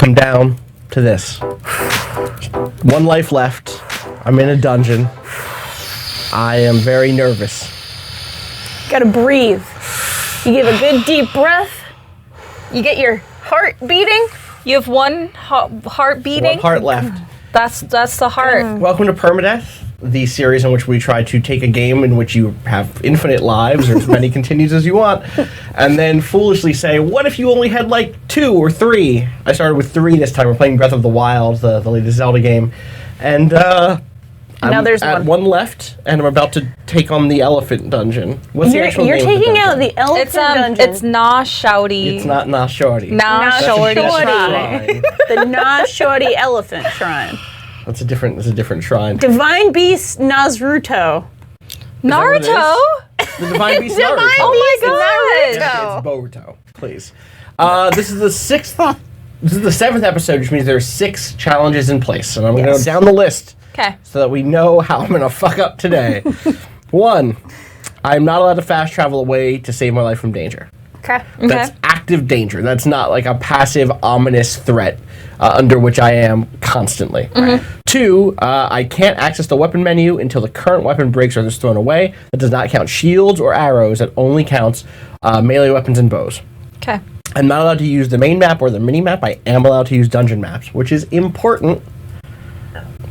come down to this. One life left. I'm in a dungeon. I am very nervous. Gotta breathe. You give a good deep breath. You get your heart beating. You have one heart beating. One heart left. That's the heart. Welcome to PERMADEATH, the series in which we try to take a game in which you have infinite lives, or as many continues as you want, and then foolishly say, what if you only had like 2 or 3? I started with 3 this time. We're playing Breath of the Wild, the latest Zelda game. And Now there's at one left, and I'm about to take on the elephant dungeon. What's the actual You're name of the taking dungeon? out the elephant dungeon. It's Nah Shouty. It's not Nah Shorty. Nah Shorty. Shrine. The Nah Shorty Elephant Shrine. That's a different shrine. Divine Beast Naruto. Naruto? The Divine Beast Naruto. Oh my Yes, god. it's Boruto, please. This is the 6th. This is the 7th episode, which means there are 6 challenges in place, and I'm going to go down the list. Okay. So that we know how I'm going to fuck up today. 1, I'm not allowed to fast travel away to save my life from danger. Okay. That's active danger. That's not like a passive, ominous threat under which I am constantly. 2, I can't access the weapon menu until the current weapon breaks or is thrown away. That does not count shields or arrows. That only counts melee weapons and bows. Okay. I'm not allowed to use the main map or the mini map. I am allowed to use dungeon maps, which is important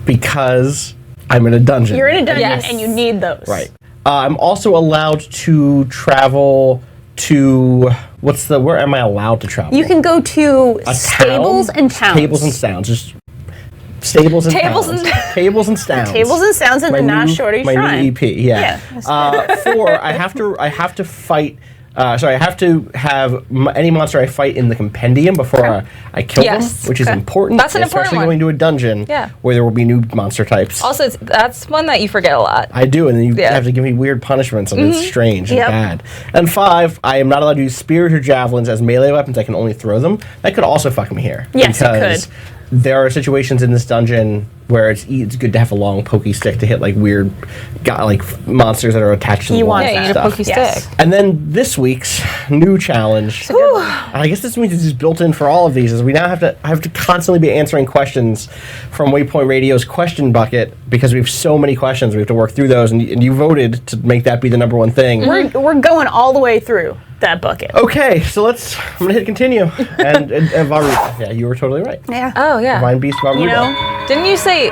because I'm in a dungeon. You're in a dungeon Yes. and you need those. Right. I'm also allowed to travel to where am I allowed to travel? You can go to A stables town? and towns. Tables and sounds. Just stables and Tables towns. and- Tables and sounds. Tables and sounds at the Nah Shorty my Shrine. new EP, yeah. 4, I have to fight. I have to have any monster I fight in the compendium before I kill them, which is important. That's an important especially one. going to a dungeon where there will be new monster types. Also, that's one that you forget a lot. I do, and then you have to give me weird punishments, and it's strange and bad. And 5, I am not allowed to use spears or javelins as melee weapons. I can only throw them. That could also fuck me here. Yes, it because could. there are situations in this dungeon where it's good to have a long pokey stick to hit like weird, monsters that are attached to the You walls want Yeah, and you need a stuff. pokey Yes. stick. And then this week's new challenge. And I guess this means it's built in for all of these. Is we now have to constantly be answering questions from Waypoint Radio's question bucket because we have so many questions. We have to work through those, and you voted to make that be the #1 thing. We're going all the way through that bucket. Okay, so I'm gonna hit continue. and Varuta, yeah, you were totally right. Yeah. Oh, yeah. Divine Beast Varuta. You know, Didn't you say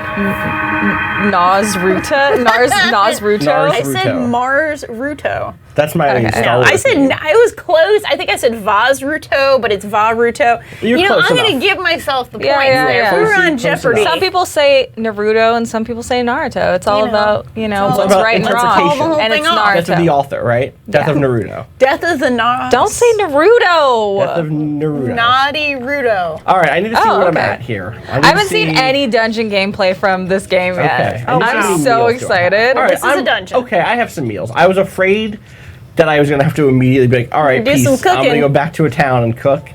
Nazruta? Nazruto? I said Ruto. Mars Ruto. That's my Okay. Star No, Wars I said name. I was close. I think I said Vaz Ruto, but it's Va Ruto. You're You know, close I'm going to enough. give myself the Yeah, points yeah, there. yeah. If we were Close on enough. Jeopardy. Some people say Naruto and some people say Naruto. It's all You know, about, all what's about right and interpretation. wrong. Call the And whole it's thing off. Death of the Naruto. author, right? Death of Naruto. Death of the Nas. Don't say Naruto. Death of Naruto. Naughty Ruto. All right, I need to see Oh, what I'm okay. at here. I haven't seen any dungeon gameplay from this game yet. Okay. I need to see I'm any so meals excited. All right, This is a dungeon. Okay, I have some meals. I was afraid that I was going to have to immediately be like, all right, Do peace, some I'm going to cooking. go back to a town and cook.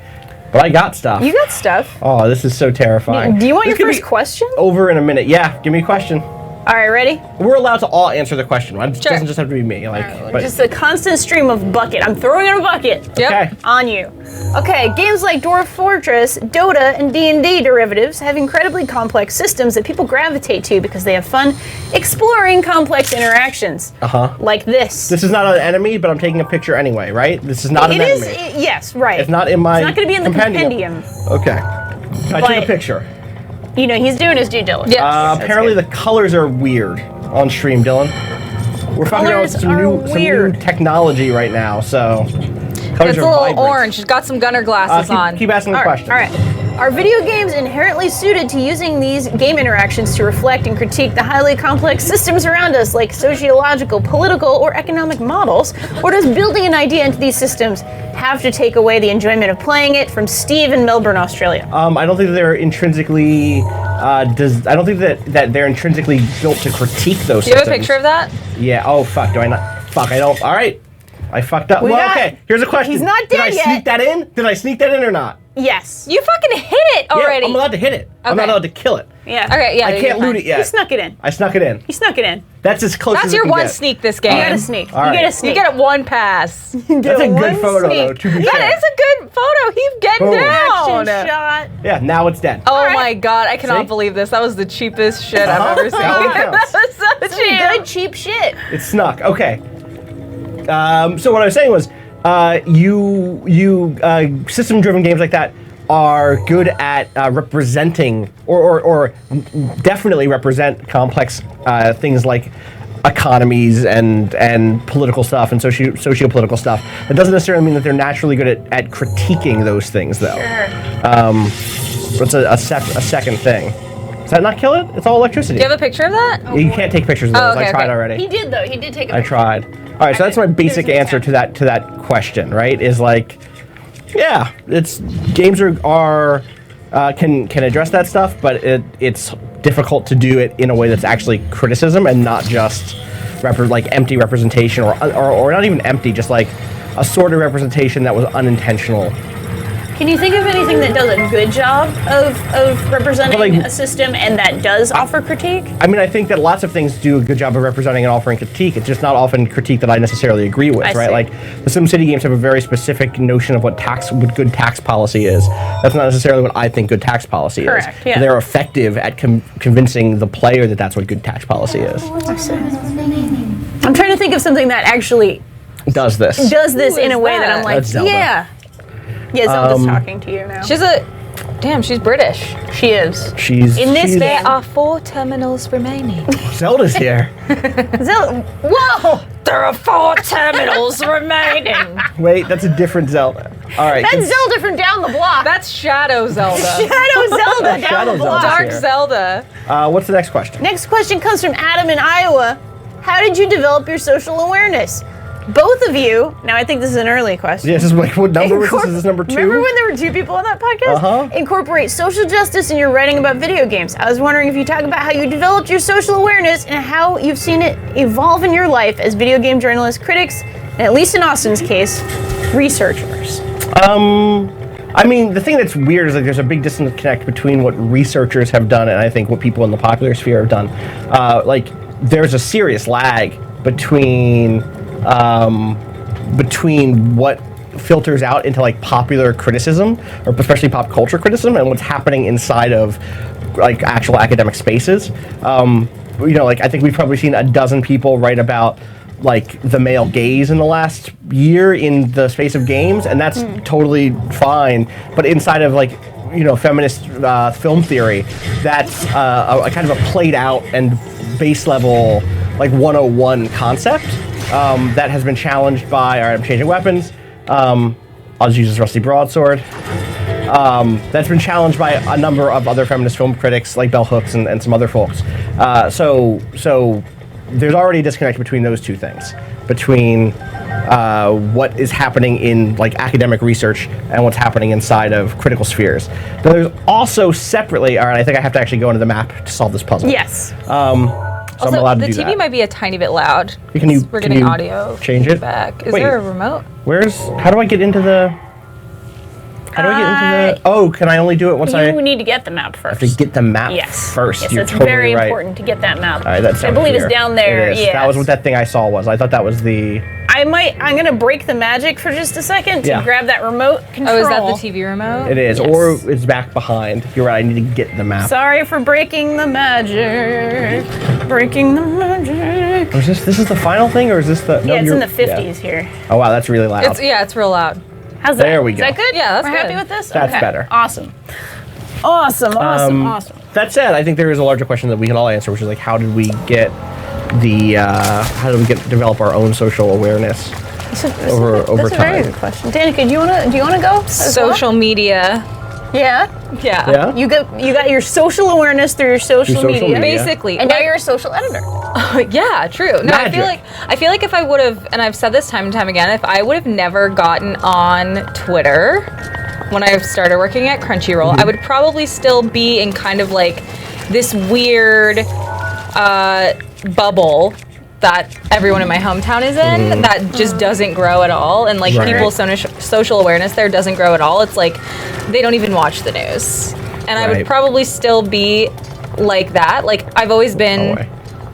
But I got stuff. You got stuff. Oh, this is so terrifying. Do you want This your could first be question? over in a minute. Yeah, give me a question. All right, ready? We're allowed to all answer the question, right? It Sure. doesn't just have to be me. But Just a constant stream of bucket. I'm throwing in a bucket. Yep. okay. On you. Okay, games like Dwarf Fortress, Dota, and D&D derivatives have incredibly complex systems that people gravitate to because they have fun exploring complex interactions. Like this. This is not an enemy, but I'm taking a picture anyway, right? This is not an It is, enemy. yes, right. It's not in my It's not going to be in the compendium. Okay. I took a But- picture. You know, he's doing his due diligence. Yes. Apparently the colors are weird on stream, Dylan. We're fucking out with Colors some are new weird. technology right now, so colors It's a are little vibrant. orange. She's got some gunner glasses on. Keep asking the All right, question. all right. Are video games inherently suited to using these game interactions to reflect and critique the highly complex systems around us, like sociological, political, or economic models? Or does building an idea into these systems have to take away the enjoyment of playing it? From Steve in Melbourne, Australia. I don't think they're intrinsically. I don't think that they're intrinsically built to critique those. Do you have a systems. picture of that? Yeah. Oh fuck. Do I not? Fuck. I don't. All right. I fucked up. We Well, got- okay. Here's a question. He's not Did dead I yet. sneak that in? Did I sneak that in or not? Yes. You fucking hit it already. Yeah, I'm allowed to hit it. I'm not Okay. allowed to kill it. Yeah. Okay, yeah. I you're can't fine. loot it He yet. snuck it in. I snuck it in. He snuck it in. That's as close That's as your it can one get. sneak this game. You got a sneak. All You get right. a sneak. You get it one pass. That's a one good photo, sneak. though, to be fair. That is a good photo. He's getting Boom. down. Action shot. Yeah, now it's dead. Oh right. my god, I cannot See? believe this. That was the cheapest shit Uh-huh. I've ever seen. That one counts. That was so Some cheap. good cheap shit. It snuck. Okay. So what I was saying was, system-driven games like that are good at representing or definitely represent complex things like economies and political stuff and socio-political stuff. It doesn't necessarily mean that they're naturally good at critiquing those things, though. It's a second thing. Does that not kill it? It's all electricity. Do you have a picture of that? You can't take pictures of those. okay, I tried okay. already. He did though. He did take a I picture. tried. All right, so that's my basic There's an answer to that question, right? Is like, yeah, it's games are can address that stuff, but it's difficult to do it in a way that's actually criticism and not just like empty representation or not even empty, just like a sort of representation that was unintentional. Can you think of anything that does a good job of representing But, like- a system and that does offer critique? I mean, I think that lots of things do a good job of representing and offering critique. It's just not often critique that I necessarily agree with, I right? see. Like the SimCity games have a very specific notion of what good tax policy is. That's not necessarily what I think good tax policy Correct, is. yeah. They're effective at convincing the player that that's what good tax policy is. I'm trying to think of something that actually Does this? does this Who in is a way that that? I'm like, That's Zelda. yeah. Yeah, Zelda's talking to you now. She's British. She is. She's In this she's- game- There are 4 terminals remaining. Zelda's here. Zelda. Whoa! There are 4 terminals remaining. Wait, that's a different Zelda. All right. That's Zelda from down the block. That's Shadow Zelda. Shadow Zelda down Shadow the Zelda. block. Dark here. Zelda. What's the next question? Next question comes from Adam in Iowa. How did you develop your social awareness? Both of you, now I think this is an early question. Yeah, this is like what number was this? Is this number 2? Remember when there were 2 people on that podcast? Uh-huh. Incorporate social justice in your writing about video games. I was wondering if you talk about how you developed your social awareness and how you've seen it evolve in your life as video game journalists, critics, and at least in Austin's case, researchers. I mean, the thing that's weird is like there's a big disconnect between what researchers have done and I think what people in the popular sphere have done. Like, there's a serious lag between what filters out into like popular criticism, or especially pop culture criticism, and what's happening inside of like actual academic spaces. Like I think we've probably seen a dozen people write about like the male gaze in the last year in the space of games, and that's totally fine. But inside of like feminist film theory, that's a kind of a played out and base level like 101 concept that has been challenged by. All right, I'm changing weapons. I'll just use this rusty broadsword. That's been challenged by a number of other feminist film critics like Bell Hooks and some other folks. So there's already a disconnect between those two things, between what is happening in like academic research and what's happening inside of critical spheres. But there's also separately, all right, I think I have to actually go into the map to solve this puzzle. Yes. So I'm allowed to the do TV that. might be a tiny bit loud. Can you- We're can getting you audio change it? feedback. Is Wait. there a remote? How do I get into the? How do I get into the? Oh, can I only do it once I You need to get the map first. have to get the map Yes. first? Yes, You're it's totally very right. important to get that map. All right, that's I down believe here. it's down there. It is. Yes. That was what that thing I saw was. I thought that was the. I'm gonna break the magic for just a second to Yeah. grab that remote control. Oh, is that the TV remote? It is, Yes. or it's back behind. You're right. I need to get the map. Sorry for breaking the magic. Breaking the magic. Or is this is the final thing, or is this the? No, Yeah, it's in you're- the 50s here. yeah. Oh wow, that's really loud. It's real loud. How's that? There we Is go. that good? Yeah, that's We're happy good. with this? That's Okay. better. Awesome. Awesome. That said, I think there is a larger question that we can all answer, which is like, how did we get develop our own social awareness? That's over a very time. good question. Danica, do you wanna go? as well? Social media. Yeah. Yeah. Yeah. You got your social awareness through your social, social media. media. Basically. And now you're a social editor. Yeah, true. No, Magic. I feel like if I would have, and I've said this time and time again, if I would have never gotten on Twitter when I started working at Crunchyroll, I would probably still be in kind of like this weird bubble that everyone in my hometown is in that just doesn't grow at all, and like Right. people's social awareness there doesn't grow at all. It's like they don't even watch the news, and I would Right. probably still be like that. Like, I've always been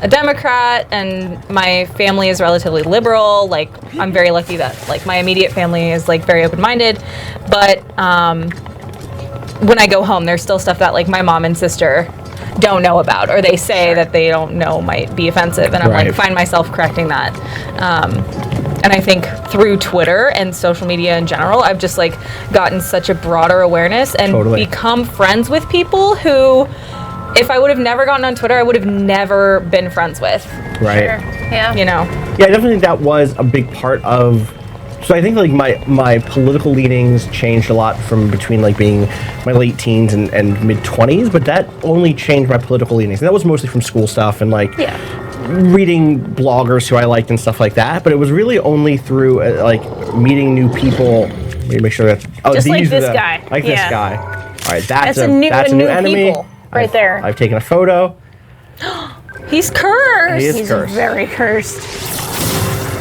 a Democrat, and my family is relatively liberal. Like, I'm very lucky that, like, my immediate family is, like, very open-minded. But when I go home, there's still stuff that, like, my mom and sister don't know about, or they say that they don't know might be offensive, and I'm like, find myself correcting that. And I think through Twitter and social media in general, I've just, like, gotten such a broader awareness and become friends with people who, if I would have never gotten on Twitter, I would have never been friends with. Right. Sure. Yeah. You know? Yeah, I definitely think that was a big part of. So I think, like, my political leanings changed a lot from between, like, being my late teens and mid-20s, but that only changed my political leanings. And that was mostly from school stuff and, like, reading bloggers who I liked and stuff like that. But it was really only through, like, meeting new people. Let me make sure that... Oh, just like this guy. Like this guy. All right, that's a new enemy. Right there. I've taken a photo. He's cursed. He's cursed. Very cursed.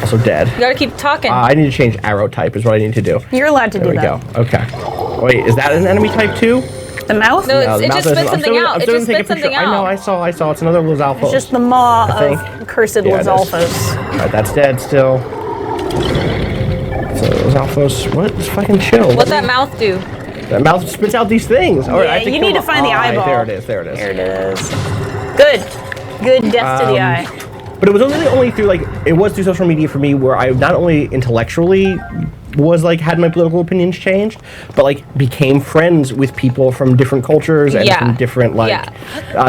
Also dead. You gotta keep talking. I need to change arrow type is what I need to do. You're allowed to do that. There we go. Okay. Wait, is that an enemy type too? The mouth? No, it just spits something out. It just spits something out. I know, I saw. It's another Lizalfos. It's just the maw of cursed Lizalfos. Alright, that's dead still. So Lizalfos, what? Just fucking chill. What's that mouth do? That mouth spits out these things. All right, I have to you need to find the eyeball. There it is. There it is. Good death to the eye. But it was only through, like, it was through social media for me where I not only intellectually was, like, had my political opinions changed, but, like, became friends with people from different cultures and from different, like,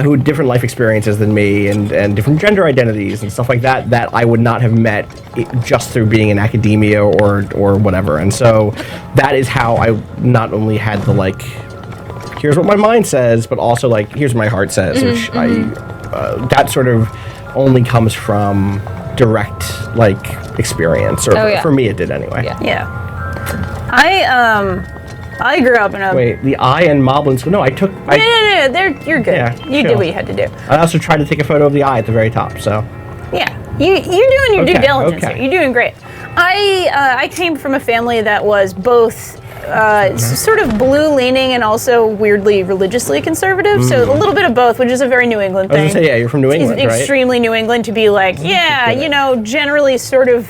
who had different life experiences than me and different gender identities and stuff like that I would not have met just through being in academia or whatever. And so that is how I not only had the, like, here's what my mind says, but also, like, here's what my heart says, which that sort of only comes from direct, like, experience, or for me it did anyway. Yeah. I grew up in a... Wait, the eye and Moblins... No, I took... No, you're good. Yeah, you did what you had to do. I also tried to take a photo of the eye at the very top, so... Yeah, you're doing your due diligence here. You're doing great. I came from a family that was both sort of blue-leaning and also weirdly religiously conservative, so a little bit of both, which is a very New England thing. I was going to say, you're from New England, right? Extremely New England to be like, generally sort of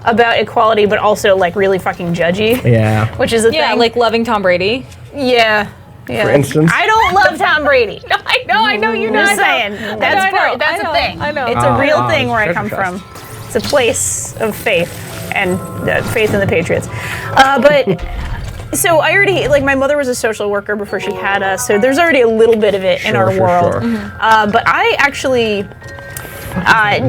about equality, but also, like, really fucking judgy. Yeah. Which is a thing. Yeah, like loving Tom Brady. Yeah. For instance? I don't love Tom Brady. I know you know. I'm just saying. That's a thing. I know. It's a real thing where I come from. It's a place of faith and faith in the Patriots. But so I already, like, my mother was a social worker before she had us, so there's already a little bit of it in our world. But I actually...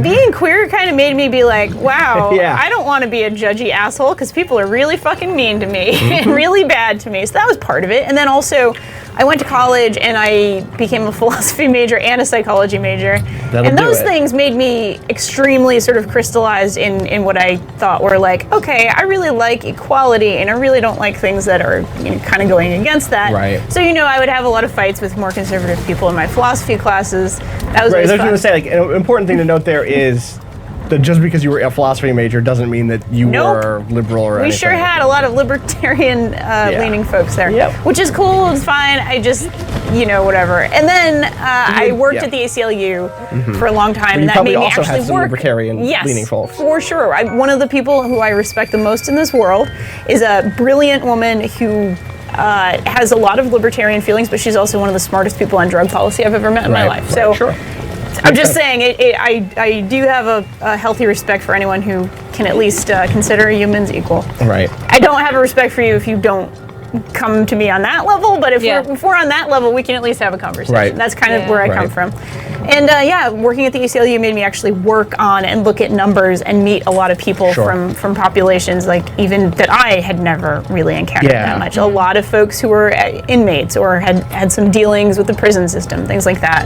being queer kind of made me be like, wow, I don't want to be a judgy asshole because people are really fucking mean to me and really bad to me. So that was part of it. And then also, I went to college and I became a philosophy major and a psychology major. And those things made me extremely sort of crystallized in what I thought were like, okay, I really like equality and I really don't like things that are kind of going against that. Right. So, I would have a lot of fights with more conservative people in my philosophy classes. That was right. I was fun. going to say, like, an important thing to note there is that just because you were a philosophy major doesn't mean that you were liberal or anything. We sure had a lot of libertarian leaning folks there, which is cool. It's fine. I just, whatever. And then I worked at the ACLU for a long time, and that made me actually had some libertarian leaning folks. For sure. One of the people who I respect the most in this world is a brilliant woman who has a lot of libertarian feelings, but she's also one of the smartest people on drug policy I've ever met in my life. So. I'm just saying, I do have a healthy respect for anyone who can at least consider humans equal. Right. I don't have a respect for you if you don't come to me on that level, but if we're on that level, we can at least have a conversation. Right. That's kind of where I come from. And working at the ACLU made me actually work on and look at numbers and meet a lot of people from populations like even that I had never really encountered that much. A lot of folks who were inmates or had some dealings with the prison system, things like that,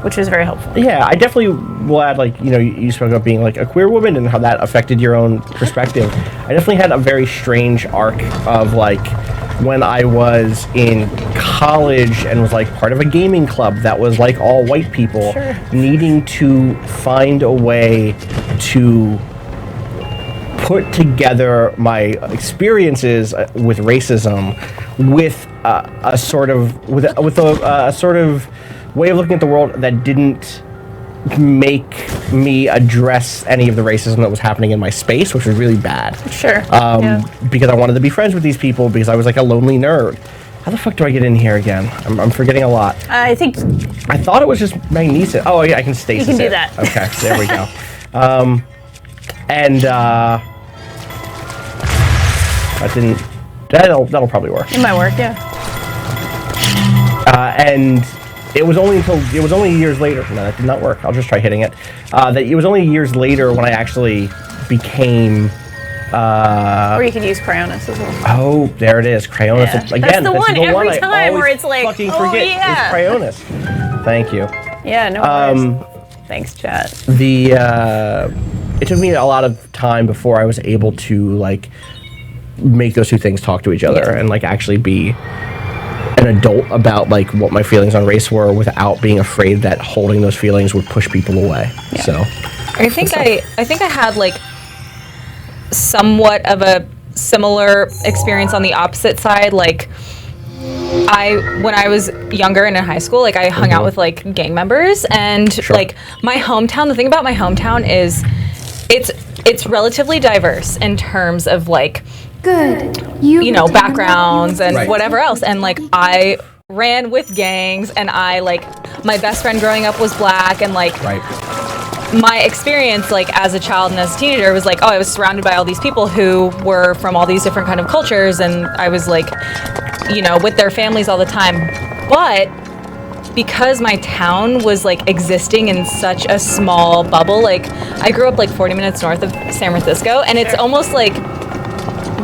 which was very helpful. Yeah, I definitely will add, like, you spoke about being like a queer woman and how that affected your own perspective. I definitely had a very strange arc of, like, when I was in college and was like part of a gaming club that was like all white people, needing to find a way to put together my experiences with racism with a sort of way of looking at the world that didn't make me address any of the racism that was happening in my space, which was really bad. Sure. Because I wanted to be friends with these people because I was like a lonely nerd. How the fuck do I get in here again? I'm forgetting a lot. I think I thought it was just magnesis. Oh yeah, I can stasis you can do it. that. Okay, there we go. That didn't. That'll probably work. it might work. Yeah. And it was only years later. No, that did not work. I'll just try hitting it. That it was only years later when I actually became. Or you could use Cryonis as well. Oh, there it is, Cryonis. Yeah. Again, That's the one every time I always where it's like, fucking oh, forget yeah. is Cryonis. Thank you. Yeah, no worries. Thanks, chat. It took me a lot of time before I was able to like make those two things talk to each other and like actually be an adult about like what my feelings on race were without being afraid that holding those feelings would push people away. Yeah. So I think I had like somewhat of a similar experience on the opposite side. Like when I was younger and in high school, like I hung out with like gang members, and like my hometown, the thing about my hometown is it's relatively diverse in terms of like you know, backgrounds and whatever else. And like I ran with gangs, and I like my best friend growing up was black, and like my experience like as a child and as a teenager was like, oh, I was surrounded by all these people who were from all these different kind of cultures, and I was like, you know, with their families all the time. But because my town was like existing in such a small bubble, like I grew up like 40 minutes north of San Francisco, and it's almost like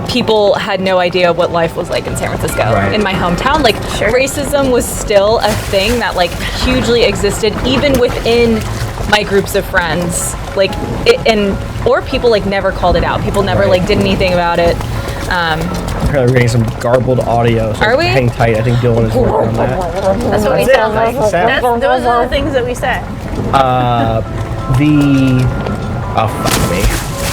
people had no idea what life was like in San Francisco in my hometown. Like racism was still a thing that like hugely existed even within my groups of friends. Like or people like never called it out. People never like did anything about it. We're getting some garbled audio. So are we? Hang tight. I think Dylan is working on that. That's what we sound like. Those are the things that we say. Oh, fuck me.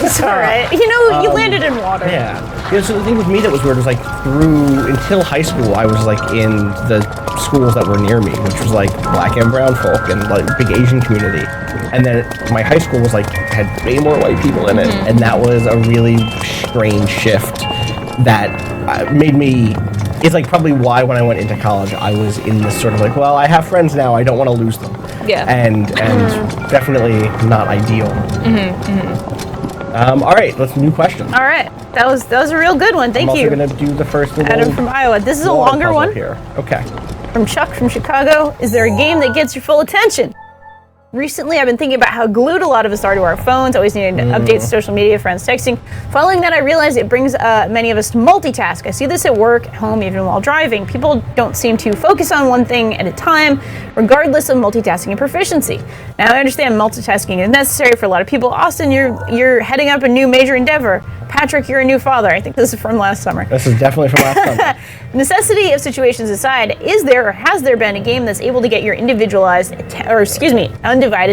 It's all right. You know, you landed in water. Yeah. So the thing with me that was weird was like until high school, I was like in the schools that were near me, which was like black and brown folk and like big Asian community. And then my high school was like had way more white people in it, and that was a really strange shift that made me. It's like probably why when I went into college, I was in this sort of like, well, I have friends now, I don't want to lose them. Yeah. And definitely not ideal. All right, let's new question. All right, that was a real good one. Thank you. I'm also going to do the first little Adam from Iowa. This is a longer one. Here. Okay. From Chuck from Chicago. Is there a game that gets your full attention? Recently, I've been thinking about how glued a lot of us are to our phones, always needing to update social media, friends texting. Following that, I realized it brings many of us to multitask. I see this at work, at home, even while driving. People don't seem to focus on one thing at a time, regardless of multitasking and proficiency. Now, I understand multitasking is necessary for a lot of people. Austin, you're heading up a new major endeavor. Patrick, you're a new father. I think this is from last summer. This is definitely from last summer. Necessity of situations aside, is there or has there been a game that's able to get your undivided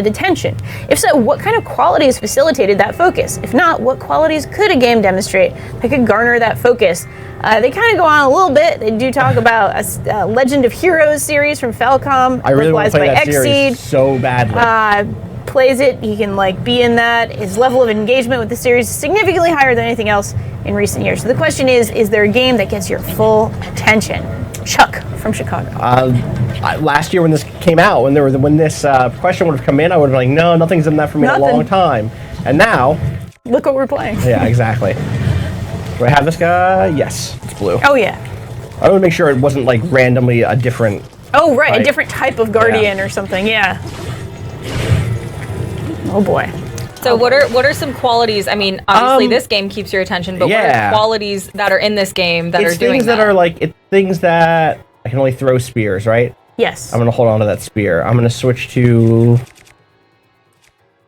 attention? If so, what kind of qualities facilitated that focus? If not, what qualities could a game demonstrate that could garner that focus? They kind of go on a little bit. They do talk about a Legend of Heroes series from Falcom. I really want to play that series Xseed. So badly. Plays it, he can like be in that. His level of engagement with the series is significantly higher than anything else in recent years. So the question is there a game that gets your full attention? Chuck from Chicago. Last year when this came out, when this question would have come in, I would have been like, no, nothing's done that for me in a long time. And now, look what we're playing. Yeah, exactly. Do I have this guy? Yes, it's blue. Oh yeah. I want to make sure it wasn't like randomly a different. Oh right, type. A different type of Guardian or something. Yeah. Oh boy. So what are some qualities? I mean, obviously this game keeps your attention, but what are qualities that are in this game that are doing that? It's things that I can only throw spears, right? Yes. I'm gonna hold on to that spear. I'm gonna switch to.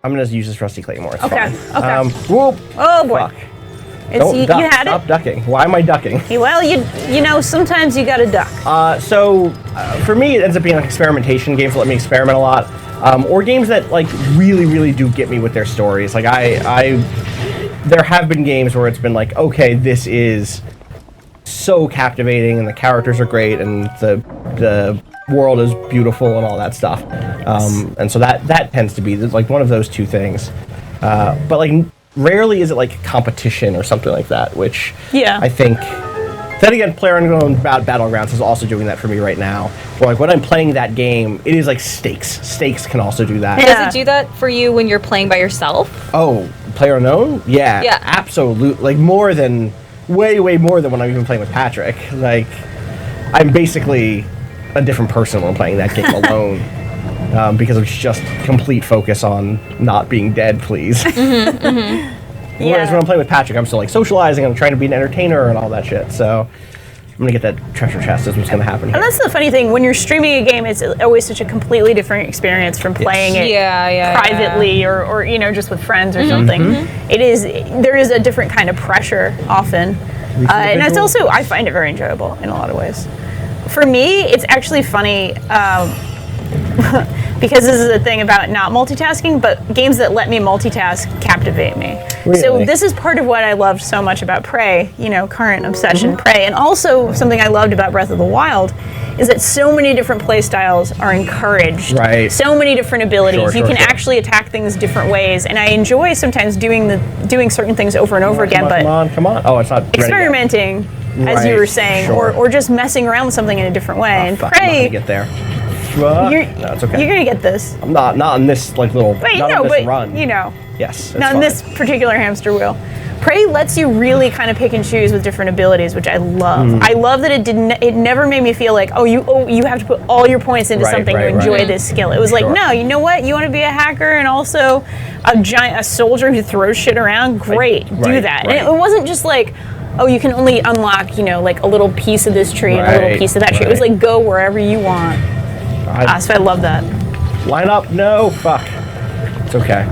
I'm gonna use this rusty claymore. It's fine. Okay. Whoop. Oh boy. Fuck. Don't duck. You had Stop ducking. Why am I ducking? Well, you know, sometimes you gotta duck. So for me, it ends up being like experimentation games that let me experiment a lot. Or games that like really, really do get me with their stories. Like there have been games where it's been like, okay, this is so captivating and the characters are great and the world is beautiful and all that stuff. And so that tends to be like one of those two things. But like rarely is it like competition or something like that, which I think. Then again, PlayerUnknown's Battlegrounds is also doing that for me right now. Where like when I'm playing that game, it is like stakes. Stakes can also do that. Does it do that for you when you're playing by yourself? Oh, PlayerUnknown? Yeah. Yeah. Absolutely. Like way more than when I'm even playing with Patrick. Like, I'm basically a different person when I'm playing that game alone. Because it's just complete focus on not being dead, please. Whereas when I'm playing with Patrick, I'm still like socializing, I'm trying to be an entertainer and all that shit. So I'm gonna get that treasure chest is what's gonna happen here. And that's the funny thing, when you're streaming a game, it's always such a completely different experience from playing it privately or you know, just with friends or something. There is a different kind of pressure often. And that's also, I find it very enjoyable in a lot of ways. For me, it's actually funny, because this is a thing about not multitasking, but games that let me multitask captivate me. Really? So this is part of what I loved so much about Prey, you know, current obsession Prey, and also something I loved about Breath of the Wild is that so many different play styles are encouraged. Right. So many different abilities. You can actually attack things different ways, and I enjoy sometimes doing certain things over and over again, but come on. Oh, it's not ready yet. Experimenting, as you were saying, or just messing around with something in a different way. And fuck, I'm not Prey, gonna get there. No, it's okay. You're gonna get this. I'm not on this like little. But not on this run. you know. Yes. Not on this particular hamster wheel. Prey lets you really kind of pick and choose with different abilities, which I love. I love that it never made me feel like, you have to put all your points into something to enjoy this skill. It was like, no, you know what? You want to be a hacker and also a soldier who throws shit around? Great, do that. And it wasn't just like, oh, you can only unlock, you know, like a little piece of this tree and a little piece of that tree. It was like, go wherever you want. So I love that. Line up? No, fuck. It's okay.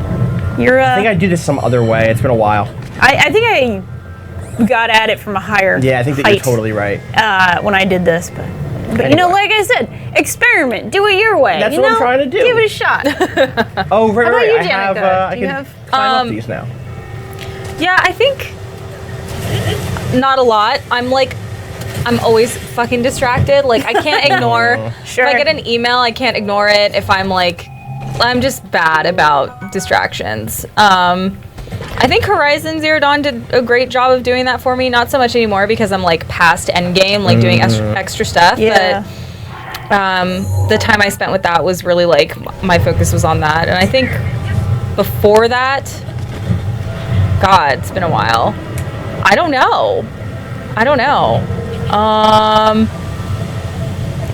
I think I do this some other way. It's been a while. I think I got at it from a higher I think that you're totally right. When I did this, but anyway. You know, like I said, experiment, do it your way. That's what I'm trying to do. Give it a shot. Oh, right, How about you, Danica? I can climb up these now. Yeah, I think not a lot. I'm always fucking distracted. Like, I can't ignore. Sure. If I get an email, I can't ignore it. If I'm just bad about distractions. I think Horizon Zero Dawn did a great job of doing that for me. Not so much anymore because I'm like past endgame, like doing extra stuff. Yeah. But the time I spent with that was really like my focus was on that. And I think before that, God, it's been a while. I don't know.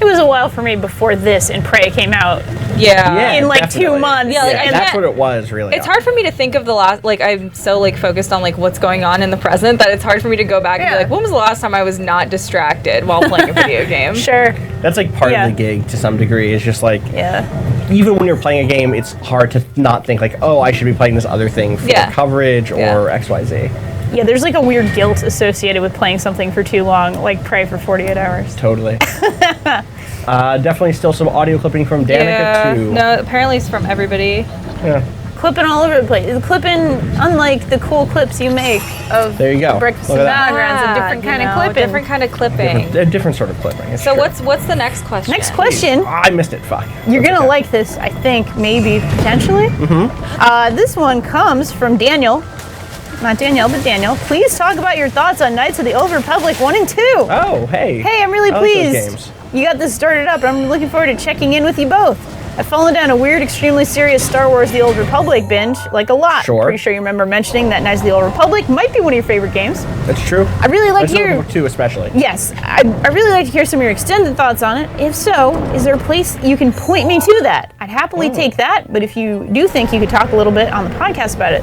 It was a while for me before this and Prey came out. Yeah. In like definitely. 2 months. Yeah, like, and that's what it was, really. It's hard for me to think of the last, like, I'm so, like, focused on, like, what's going on in the present that it's hard for me to go back and be like, when was the last time I was not distracted while playing a video game? Sure. That's, like, part of the gig to some degree. It's just, like, even when you're playing a game, it's hard to not think, like, oh, I should be playing this other thing for coverage or XYZ. Yeah, there's, like, a weird guilt associated with playing something for too long, like Prey for 48 hours. Totally. Definitely still some audio clipping from Danica, too. No, apparently it's from everybody. Yeah. Clipping all over the place. Clipping, unlike the cool clips you make of there you go. Breakfast and Battlegrounds, a different kind of clipping. Different kind of clipping. A different sort of clipping. So what's the next question? Next question. I missed it. Fuck. You're going to like this, I think, maybe, potentially. This one comes from Daniel. Not Danielle, but Daniel. Please talk about your thoughts on Knights of the Old Republic 1 and 2. Oh, hey. Hey, I'm really I pleased. like those games. You got this started up, and I'm looking forward to checking in with you both. I've fallen down a weird, extremely serious Star Wars The Old Republic binge, like a lot. Sure. Pretty sure you remember mentioning that Knights of the Old Republic might be one of your favorite games. That's true. I really like to hear... Book 2 especially. Yes, I really like to hear some of your extended thoughts on it. If so, is there a place you can point me to that? I'd happily take that, but if you do think you could talk a little bit on the podcast about it.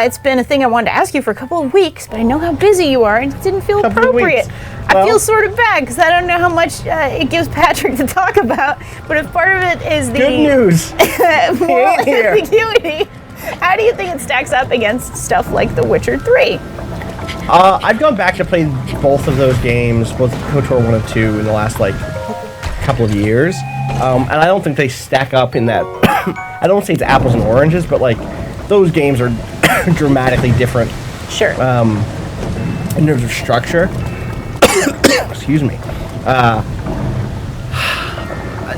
It's been a thing I wanted to ask you for a couple of weeks, but I know how busy you are and it didn't feel appropriate. I feel sort of bad because I don't know how much it gives Patrick to talk about, but if part of it is the good news, moral ambiguity, how do you think it stacks up against stuff like The Witcher 3? I've gone back to play both of those games, both KOTOR 1 and 2, in the last couple of years, and I don't think they stack up in that. I don't say it's apples and oranges, but those games are dramatically different. Sure. In terms of structure. Excuse me.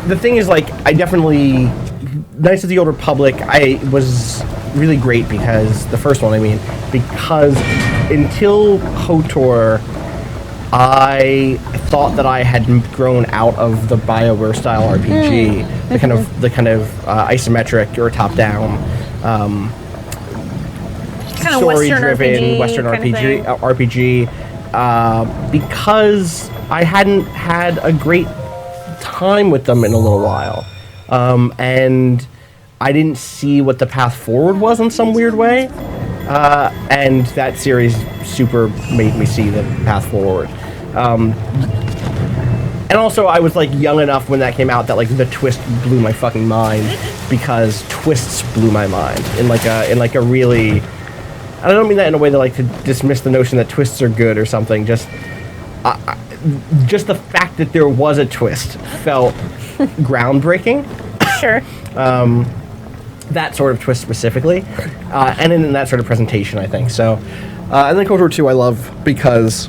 the thing is, like, I definitely Knights of the Old Republic. I was really great because the first one, I mean, because until KOTOR, I thought that I had grown out of the BioWare style RPG, the kind of isometric or top-down, kind of story-driven Western RPG, RPG, because I hadn't had a great time with them in a little while, and I didn't see what the path forward was in some weird way. And that series super made me see the path forward. And also, I was like young enough when that came out that like the twist blew my fucking mind, because twists blew my mind in like a really. I don't mean that in a way that like to dismiss the notion that twists are good or something. Just the fact that there was a twist felt groundbreaking. Sure. That sort of twist specifically, and in that sort of presentation, I think. So, and then KOTOR 2 I love because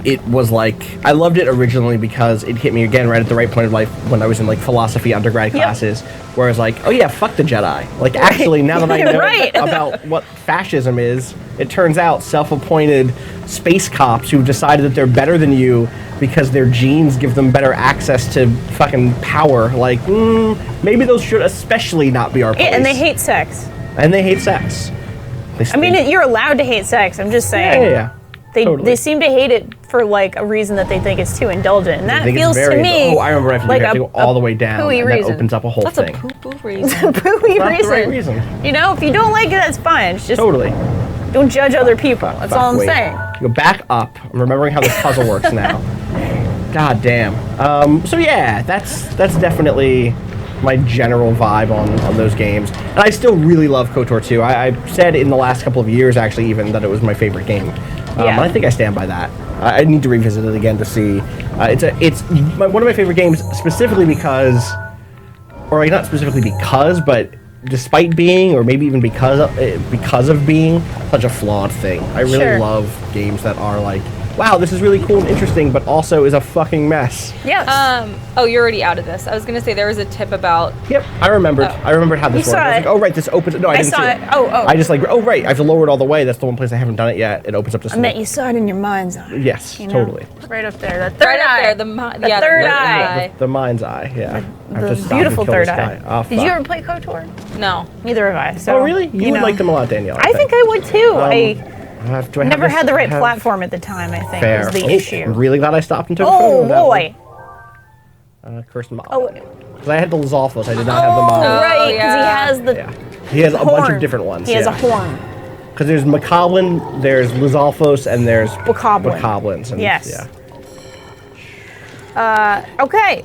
it was like, I loved it originally because it hit me again right at the right point of life when I was in like philosophy undergrad classes, where I was like, oh yeah, fuck the Jedi. Like actually, now that I know about what fascism is, it turns out self-appointed space cops who've decided that they're better than you because their genes give them better access to fucking power. Like, maybe those should especially not be our place. And they hate sex. And they hate sex. I mean, you're allowed to hate sex. I'm just saying. Yeah. They seem to hate it for like a reason that they think it's too indulgent, and that feels to me. Oh, I remember you have to go all the way down, pooey and reason. that opens up a whole thing. That's a poo-poo reason. Pooey Not reason. the right reason. You know, if you don't like it, that's fine. It's just Totally. don't judge other people. That's all I'm Wait. saying. Go back up. I'm remembering how this puzzle works now. God damn. So yeah, that's definitely my general vibe on those games. And I still really love KOTOR 2. I said in the last couple of years, actually, even, that it was my favorite game. And I think I stand by that. I need to revisit it again to see. It's one of my favorite games, specifically because, or like not specifically because, but despite being, or maybe even because of being such a flawed thing. I really love games that are like, wow, this is really cool and interesting, but also is a fucking mess. Yes. Oh, you're already out of this. I was gonna say there was a tip about. Yep, I remembered. I remembered how this worked. I was like, oh right, this opens. No, I didn't saw see it. Oh. I just like, oh right, I have to lower it all the way. That's the one place I haven't done it yet. It opens up to. I meant you saw it in your mind's eye. Yes, you know? totally. Right up there. That third eye. The third eye. The mind's eye. Yeah. I have to stop beautiful and kill third this eye. guy. Oh, Did you ever play KOTOR? No. Neither have I. So, oh really? You would know. like them a lot, Danielle. I think I would too. Do I never had the right platform. platform at the time, I think, Fair. was the issue. I'm really glad I stopped and took a Oh, photo of that boy. one. Cursed mob. Oh, because I had the Lizalfos, I did not have the mob. right, because yeah. he has the He has a bunch horn. of different ones. He has a horn. Because there's Macablin, there's Lizalfos, and there's Bokoblin. Bokoblins. And, Yes. Yeah. Okay,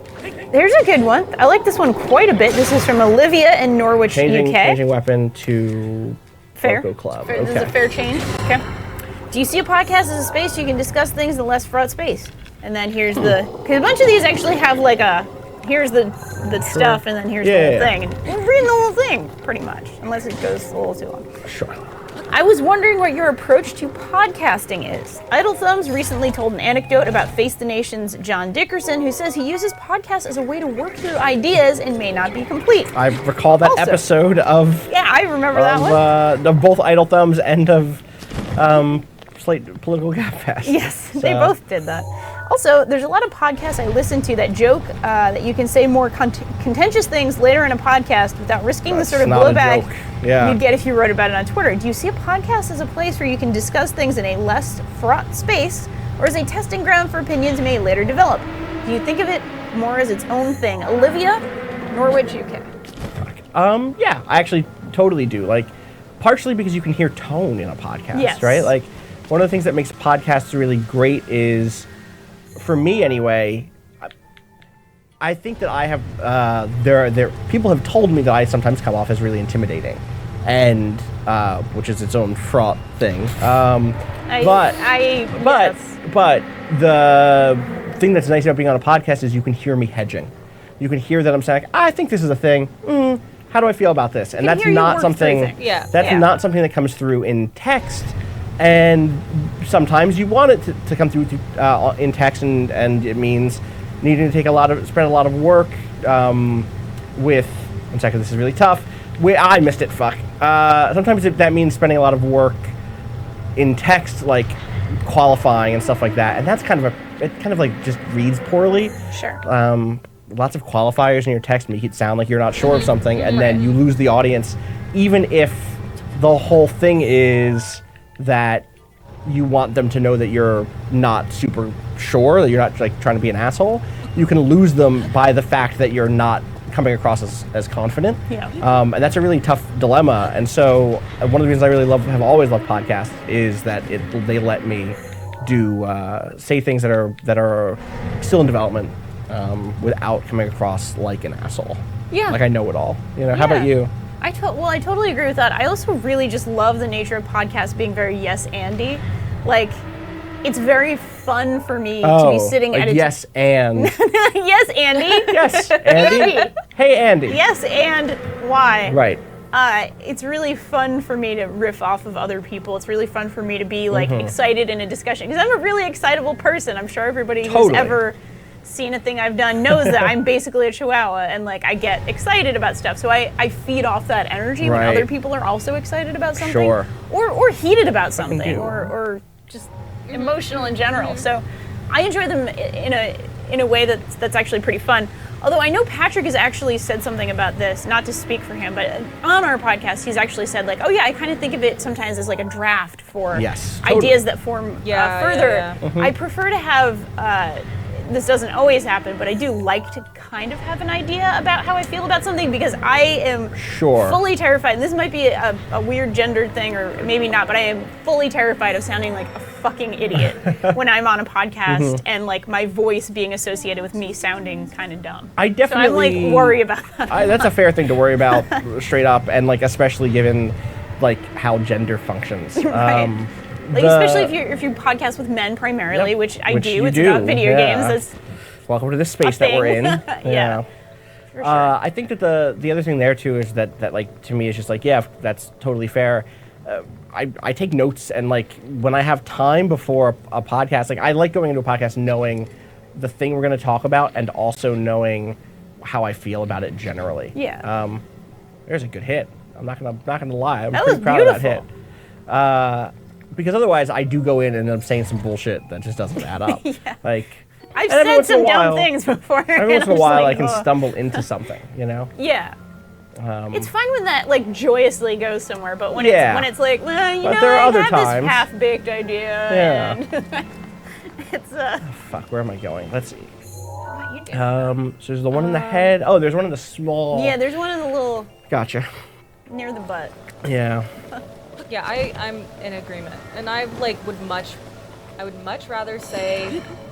here's a good one. I like this one quite a bit. This is from Olivia in Norwich, UK. Changing weapon to Fair. Loco Club. Fair. This is a fair change. Okay. Do you see a podcast as a space you can discuss things in a less fraught space? And then here's the, because a bunch of these actually have like here's the stuff, and then here's the whole thing. And we're reading the whole thing, pretty much, unless it goes a little too long. Sure. I was wondering what your approach to podcasting is. Idle Thumbs recently told an anecdote about Face the Nation's John Dickerson, who says he uses podcasts as a way to work through ideas and may not be complete. I recall that episode of... Yeah, I remember that one. Of both Idle Thumbs and of Slate Political Gabfest. Yes, they both did that. Also, there's a lot of podcasts I listen to that joke that you can say more contentious things later in a podcast without risking the sort of blowback you'd get if you wrote about it on Twitter. Do you see a podcast as a place where you can discuss things in a less fraught space, or as a testing ground for opinions you may later develop? Do you think of it more as its own thing? Olivia, Norwich, UK. Yeah, I actually totally do. Like, partially because you can hear tone in a podcast, right? Like, one of the things that makes podcasts really great is, for me anyway, I think that I have people have told me that I sometimes come off as really intimidating, and which is its own fraught thing. But the thing that's nice about being on a podcast is you can hear me hedging. You can hear that I'm saying, I think this is a thing. How do I feel about this? And that's not something. That's not something that comes through in text. And sometimes you want it to come through in text, and it means needing to spend a lot of work with. One second, this is really tough. I missed it. Fuck. Sometimes that means spending a lot of work in text, like qualifying and stuff like that, and that's kind of like just reads poorly. Sure. Lots of qualifiers in your text make it sound like you're not sure of something, and then you lose the audience, even if the whole thing is that you want them to know that you're not super sure, that you're not like trying to be an asshole. You can lose them by the fact that you're not coming across as confident. Yeah. And that's a really tough dilemma. And so one of the reasons I really have always loved podcasts is that they let me say things that are still in development without coming across like an asshole. Yeah. Like I know it all. How about you? I totally agree with that. I also really just love the nature of podcasts being very yes-andy. Like, it's very fun for me to be sitting at a... yes, and... Yes, Andy. Yes, Andy. Hey, Andy. Yes, and why? Right. It's really fun for me to riff off of other people. It's really fun for me to be, like, excited in a discussion. Because I'm a really excitable person. I'm sure everybody who's ever seen a thing I've done knows that I'm basically a chihuahua, and like I get excited about stuff. So I feed off that energy when other people are also excited about something, or heated about something, or just emotional in general. So I enjoy them in a way that's actually pretty fun. Although I know Patrick has actually said something about this, not to speak for him, but on our podcast he's actually said like, oh yeah, I kind of think of it sometimes as like a draft for ideas that form further. I prefer to have this doesn't always happen, but I do like to kind of have an idea about how I feel about something, because I am fully terrified. And this might be a weird gendered thing, or maybe not, but I am fully terrified of sounding like a fucking idiot when I'm on a podcast and like my voice being associated with me sounding kind of dumb. I definitely so I'm like worry about that. That's a fair thing to worry about, straight up, and like especially given like how gender functions. Right. Like especially if you podcast with men primarily, which I do. It's about video games. Welcome to this space that we're in. Yeah. For sure. I think that the other thing there too is that like to me is just like, yeah, that's totally fair. I take notes, and like when I have time before a podcast, like I like going into a podcast knowing the thing we're going to talk about and also knowing how I feel about it generally. Yeah. There's a good hit. I'm not gonna lie. I'm that pretty was proud beautiful. of that hit. Because otherwise, I do go in and I'm saying some bullshit that just doesn't add up. Like, I've said some dumb things before. Every once in a while, I can stumble into something, Yeah. It's fun when that like joyously goes somewhere, but when it's like, well, there are other I have times. this half-baked idea. Yeah. And it's fuck, where am I going? Let's see. What you do? So there's the one in the head. Oh, there's one in the small. Yeah, there's one in the little. Gotcha. Near the butt. Yeah. Yeah, I'm in agreement, and I would much rather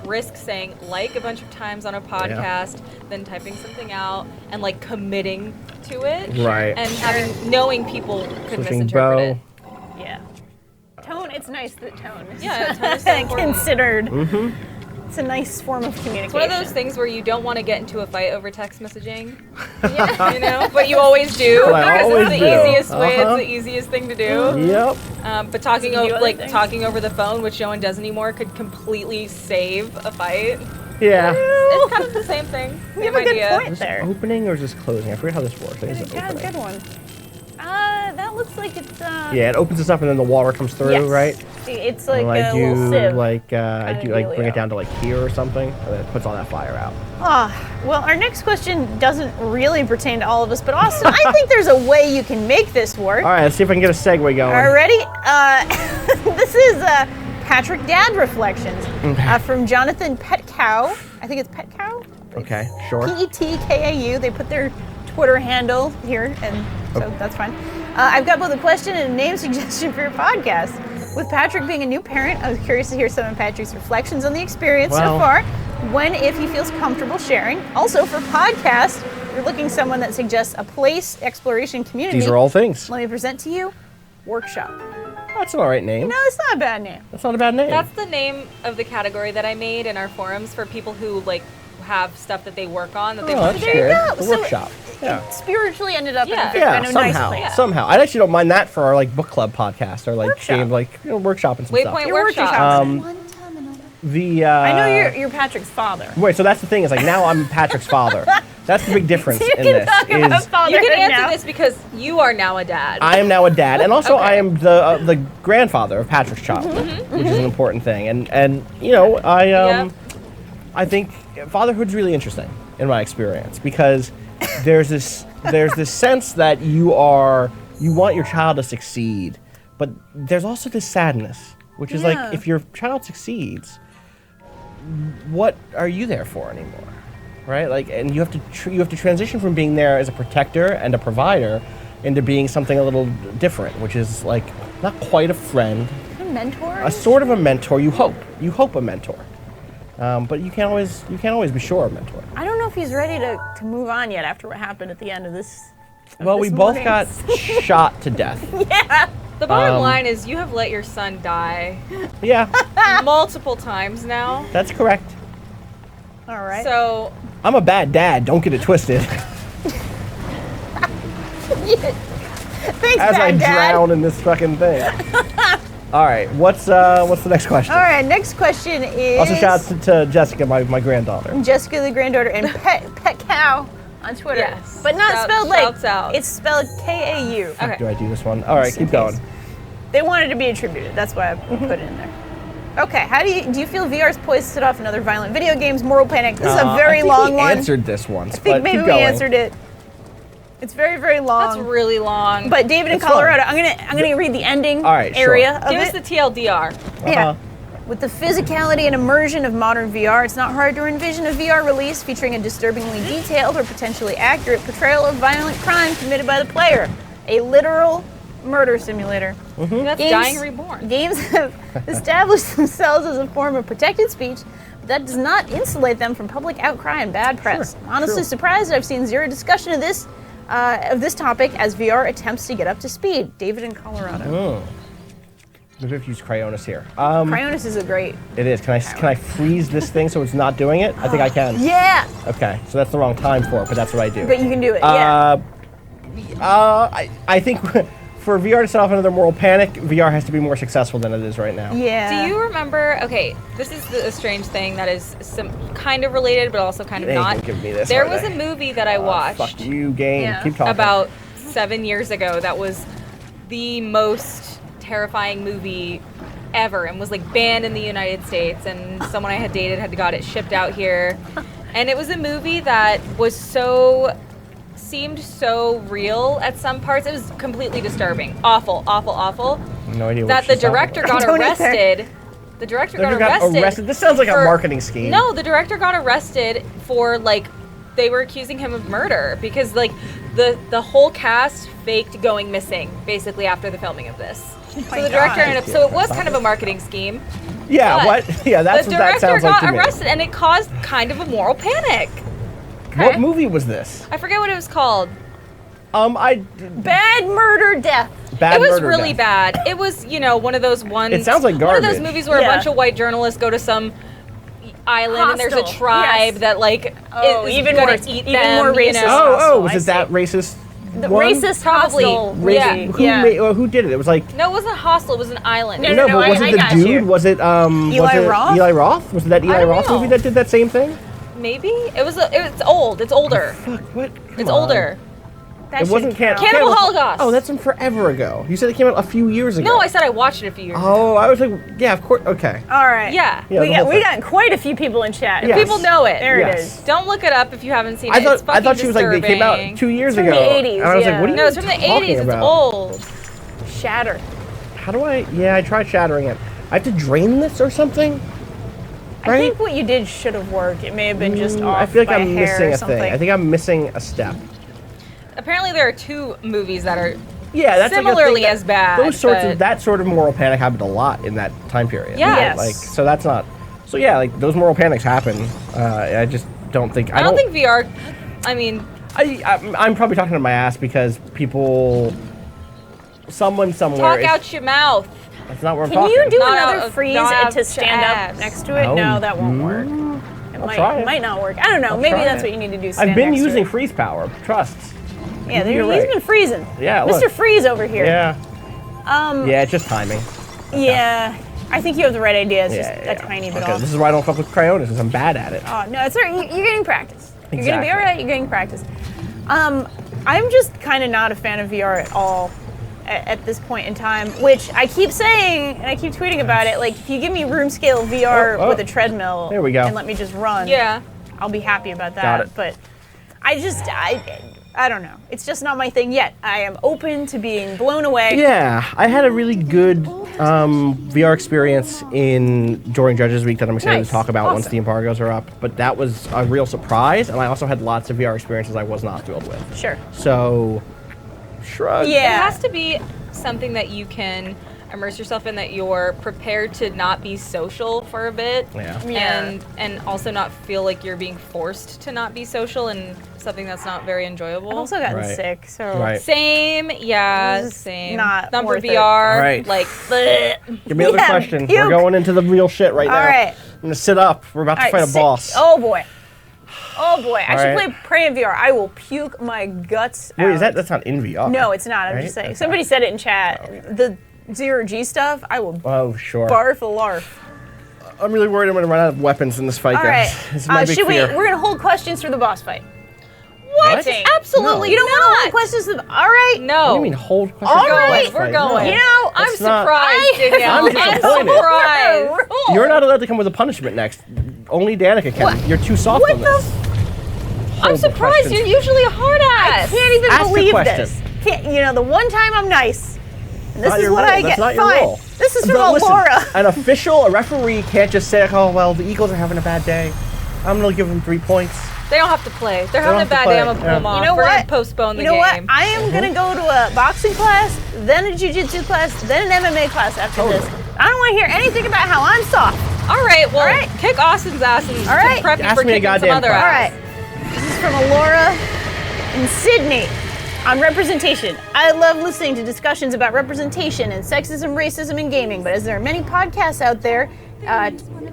risk saying like a bunch of times on a podcast than typing something out and like committing to it, right? And knowing people could misinterpret it. Yeah. Tone. It's nice that tone is tone is so considered. It's a nice form of communication. It's one of those things where you don't want to get into a fight over text messaging, but you always do because it's the easiest way. It's the easiest thing to do. Yep. But talking over the phone, which no one does anymore, could completely save a fight. Yeah. It's kind of the same thing. We have a good point there. Opening or is this closing? I forget how this works. Good one. That looks like it's. Yeah, it opens this up and then the water comes through, right? It's like a little sieve. I do like bring it down to like here or something, and then it puts all that fire out. Well, our next question doesn't really pertain to all of us, but Austin, I think there's a way you can make this work. All right, let's see if I can get a segue going. All right, ready? This is Patrick Dad Reflections from Jonathan Petcow. I think it's Petcow. Okay, sure. PETKAU. They put their Twitter handle here, and so that's fine. I've got both a question and a name suggestion for your podcast. With Patrick being a new parent, I was curious to hear some of Patrick's reflections on the experience so far, if he feels comfortable sharing. Also, for podcast, you're looking someone that suggests a place exploration community. These are all things. Let me present to you, Workshop. That's an all right name. No, it's not a bad name. That's not a bad name. That's the name of the category that I made in our forums for people who have stuff that they work on that they want to share. There you go. The Workshop. It spiritually ended up in a somehow. nice place. Somehow. I actually don't mind that for our book club podcast or game workshop and some Waypoint stuff. Workshop. I know you're Patrick's father. Wait, so that's the thing, is like now I'm Patrick's father. That's the big difference You in can this. talk about Is fatherhood You can answer now. this because you are now a dad. I am now a dad, and also Okay. I am the grandfather of Patrick's child, which is an important thing. And you know, I think fatherhood's really interesting in my experience, because there's this sense that you want your child to succeed, but there's also this sadness, which is Yeah. like, if your child succeeds, what are you there for anymore, right? Like, and you have to transition from being there as a protector and a provider into being something a little different, which is like not quite a friend, A mentor? a sort of a mentor. You hope a mentor, but you can't always be sure a mentor. I don't know if he's ready to move on yet after what happened at the end of this. Well, we both got shot to death. Yeah. The bottom line is you have let your son die Yeah, multiple times now. that's correct. All right. So I'm a bad dad. Don't get it twisted. Thanks, As I Bad Dad. drown in this fucking thing. All right, what's the next question? All right. Next question is. Also, shout out to Jessica, my granddaughter. Jessica, the granddaughter, and Pet Cow on Twitter. Yes. But not spelled Shouts like. out. It's spelled K-A-U. Okay. Do I do this one? All right, keep going. They wanted to be attributed. That's why I put it in there. Okay. How do you feel VR is poised to set off another violent video games moral panic? This is a very I think long we one. answered this once, I think but maybe keep we going. answered it. It's very, very long. That's really long. But David in That's Colorado, I'm gonna read the ending All right, sure. area of give us it. the TLDR. Yeah. Uh-huh. With the physicality and immersion of modern VR, it's not hard to envision a VR release featuring a disturbingly detailed or potentially accurate portrayal of violent crime committed by the player. A literal murder simulator. That's Games- Dying Reborn. Games have established themselves as a form of protected speech, but that does not insulate them from public outcry and bad press. Honestly true. surprised I've seen zero discussion of this topic as VR attempts to get up to speed. David in Colorado. Maybe we have to use Cryonis here. Cryonis is a great. It is. Can I freeze this thing so it's not doing it? I think I can. Yeah, Okay, so that's the wrong time for it, but that's what I do. but you can do it. Yeah. I think for VR to set off another moral panic, VR has to be more successful than it is right now. Yeah. Do you remember? Okay, this is a strange thing that is some kind of related, but also kind of They ain't not. gonna give me this, There are was they? a movie that I watched Fuck you, game. Yeah. Keep talking. about 7 years ago that was the most terrifying movie ever, and was like banned in the United States. And someone I had dated had got it shipped out here, and it was a movie that was seemed so real at some parts. It was completely disturbing, awful. No idea what That the she's talking director about. got Don't either. arrested. The director got Got arrested. This sounds like a for- marketing scheme. No, the director got arrested for like they were accusing him of murder because like the whole cast faked going missing basically after the filming of this. So the director ended up. So it was kind of a marketing scheme. Yeah, but what? Yeah, that's the what that director sounds like got to me. arrested, and it caused kind of a moral panic. What Okay. movie was this? I forget what it was called. Bad murder death. Bad It was Murder really Death. bad. It was, one of those ones. It sounds like One of those garbage. movies where Yeah. a bunch of white journalists go to some island and there's a Hostile. tribe Yes. that like Oh, is even gonna worse. eat Even them. more you racist. know? Hostile, Was I it that see. racist? The one? racist Probably. hostile. Yeah. Who did it? It was like No, it wasn't hostel. It was an island. No, no, no, but was I it the got dude? you. Was it Eli Roth? Eli Roth? Was it that Eli don't Roth know. movie that did that same thing? Maybe it was. It's old. It's older. Fuck, what? It's Come on. older. That It should wasn't count. Cannibal Holocaust. Oh, that's from forever ago. You said it came out a few years ago. No, I said I watched it a few years ago. Oh, I was like, yeah, of course. Okay. All right. Yeah. Yeah, we the got whole we thing. got quite a few people in chat. Yes. People know it. There Yes. it is. Don't look it up if you haven't seen I it. thought It's fucking she was like they came out disturbing. 2 years It's from ago. the 80s, and I was yeah. like, what are you No, it's from the talking 80s. It's about? old. Shatter. How do I? Yeah, I tried shattering it. I have to drain this or something. I Right? think what you did should have worked. It may have been just off I feel like by I'm a hair missing or a something. thing. I think I'm missing a step. Apparently, there are two movies that are Yeah, that's similarly like a thing as bad. Those sorts but- of that sort of moral panic happened a lot in that time period. Yeah. right? Yes. Like so that's not. So yeah, like those moral panics happen. I just don't think. I don't think VR. I mean, I'm probably talking to my ass because people. Someone somewhere. talk is, out your mouth. That's not where I'm Can talking. you do Not another out- freeze not out to stand your up ass. next to it? Oh, No, that won't work. It try it. might not work. I don't know. I'll Maybe try that's it. what you need to do. Stand I've been next to using it. freeze power. Trust. Yeah, there, You're he's right. been freezing. Yeah, Mr. look. Freeze over here. Yeah. Yeah, it's just timing. Yeah. I think you have the right idea. It's just a tiny bit off. This is why I don't fuck with Cryonis, because I'm bad at it. Oh, no, it's all right. You're getting practice. You're going to be Exactly. all right. You're getting practice. I'm just kind of not a fan of VR at all at this point in time, which I keep saying, and I keep tweeting about it. Like, if you give me room scale VR with a treadmill there we go. and let me just run, I'll be happy about that. Got it. But I don't know. It's just not my thing yet. I am open to being blown away. Yeah, I had a really good VR experience during Judges Week that I'm excited to talk about once the embargoes are up. But that was a real surprise, and I also had lots of VR experiences I was not thrilled with. Sure. So, shrug. Yeah. It has to be something that you can immerse yourself in, that you're prepared to not be social for a bit. Yeah. And also not feel like you're being forced to not be social and something that's not very enjoyable. I've also gotten sick, so Same, It's same. not for worth it. VR. All right. Like, Give me another question. puke. We're going into the real shit right now. All right. I'm going to sit up. We're about to fight a boss. Oh boy. Oh boy. I should right. play Prey in VR. I will puke my guts out. Wait, that's not in VR? No, it's not. I'm Right? just saying. Okay. Somebody said it in chat. The zero-G stuff, I will Oh, sure. barf a larf. I'm really worried I'm going to run out of weapons in this fight, All guys. right. This is my big Should fear. we're going to hold questions for the boss fight. What? I think. absolutely You don't want to not. hold questions for the... All right. No. What do you mean hold questions? All for the right, boss we're fight? going. No. You know, I'm That's not- surprised, Danielle. I'm disappointed. surprised. You're not allowed to come with a punishment next. Only Danica can. What? You're too soft What on the this. I'm Hold the surprised. questions. You're usually a hard ass. Can't even Ask the believe question. this. The one time I'm nice. And this Not is your what role. I That's get. not your Fine. role. This is from But listen, Laura. a referee can't just say, oh, well, the Eagles are having a bad day. I'm going to give them 3 points. They don't have to play. They're having a have to bad play. day. I'm gonna pull them off. You know We're what? gonna postpone the You know game. what? I am going to go to a boxing class, then a jiu-jitsu class, then an MMA class after this. I don't want to hear anything about how I'm soft. All right. Well, All right. kick Austin's ass and All right. prep you Ask for me a kicking some goddamn other question. All ass. right. This is from Alora in Sydney on representation. I love listening to discussions about representation and sexism, racism in gaming, but as there are many podcasts out there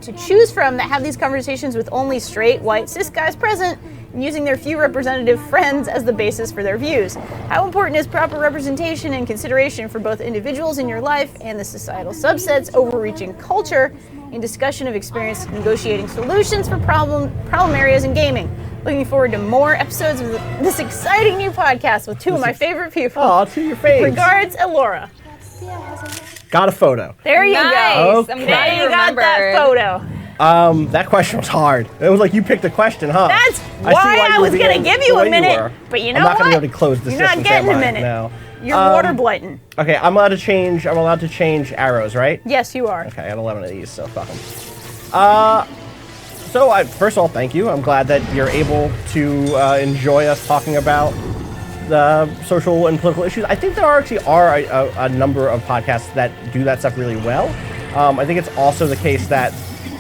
to choose from that have these conversations with only straight, white, cis guys present, and using their few representative friends as the basis for their views. How important is proper representation and consideration for both individuals in your life and the societal subsets overreaching culture in discussion of experience negotiating solutions for problem areas in gaming? Looking forward to more episodes of this exciting new podcast with two of my favorite people. Oh, to your face. Regards, Elora. Got a photo. There you Nice. go. Okay. I'm glad There you you got that remembered. photo. That question was hard. It was like you picked a question, huh? That's see why I you were was going to being give the you way a minute. were. But you know I'm not what? gonna be able to close this You're not getting a minute. now. You're water blighting. Okay, I'm allowed to change arrows, right? Yes, you are. Okay, I got 11 of these, so fuck them. So first of all, thank you. I'm glad that you're able to enjoy us talking about the social and political issues. I think there actually are a number of podcasts that do that stuff really well. I think it's also the case that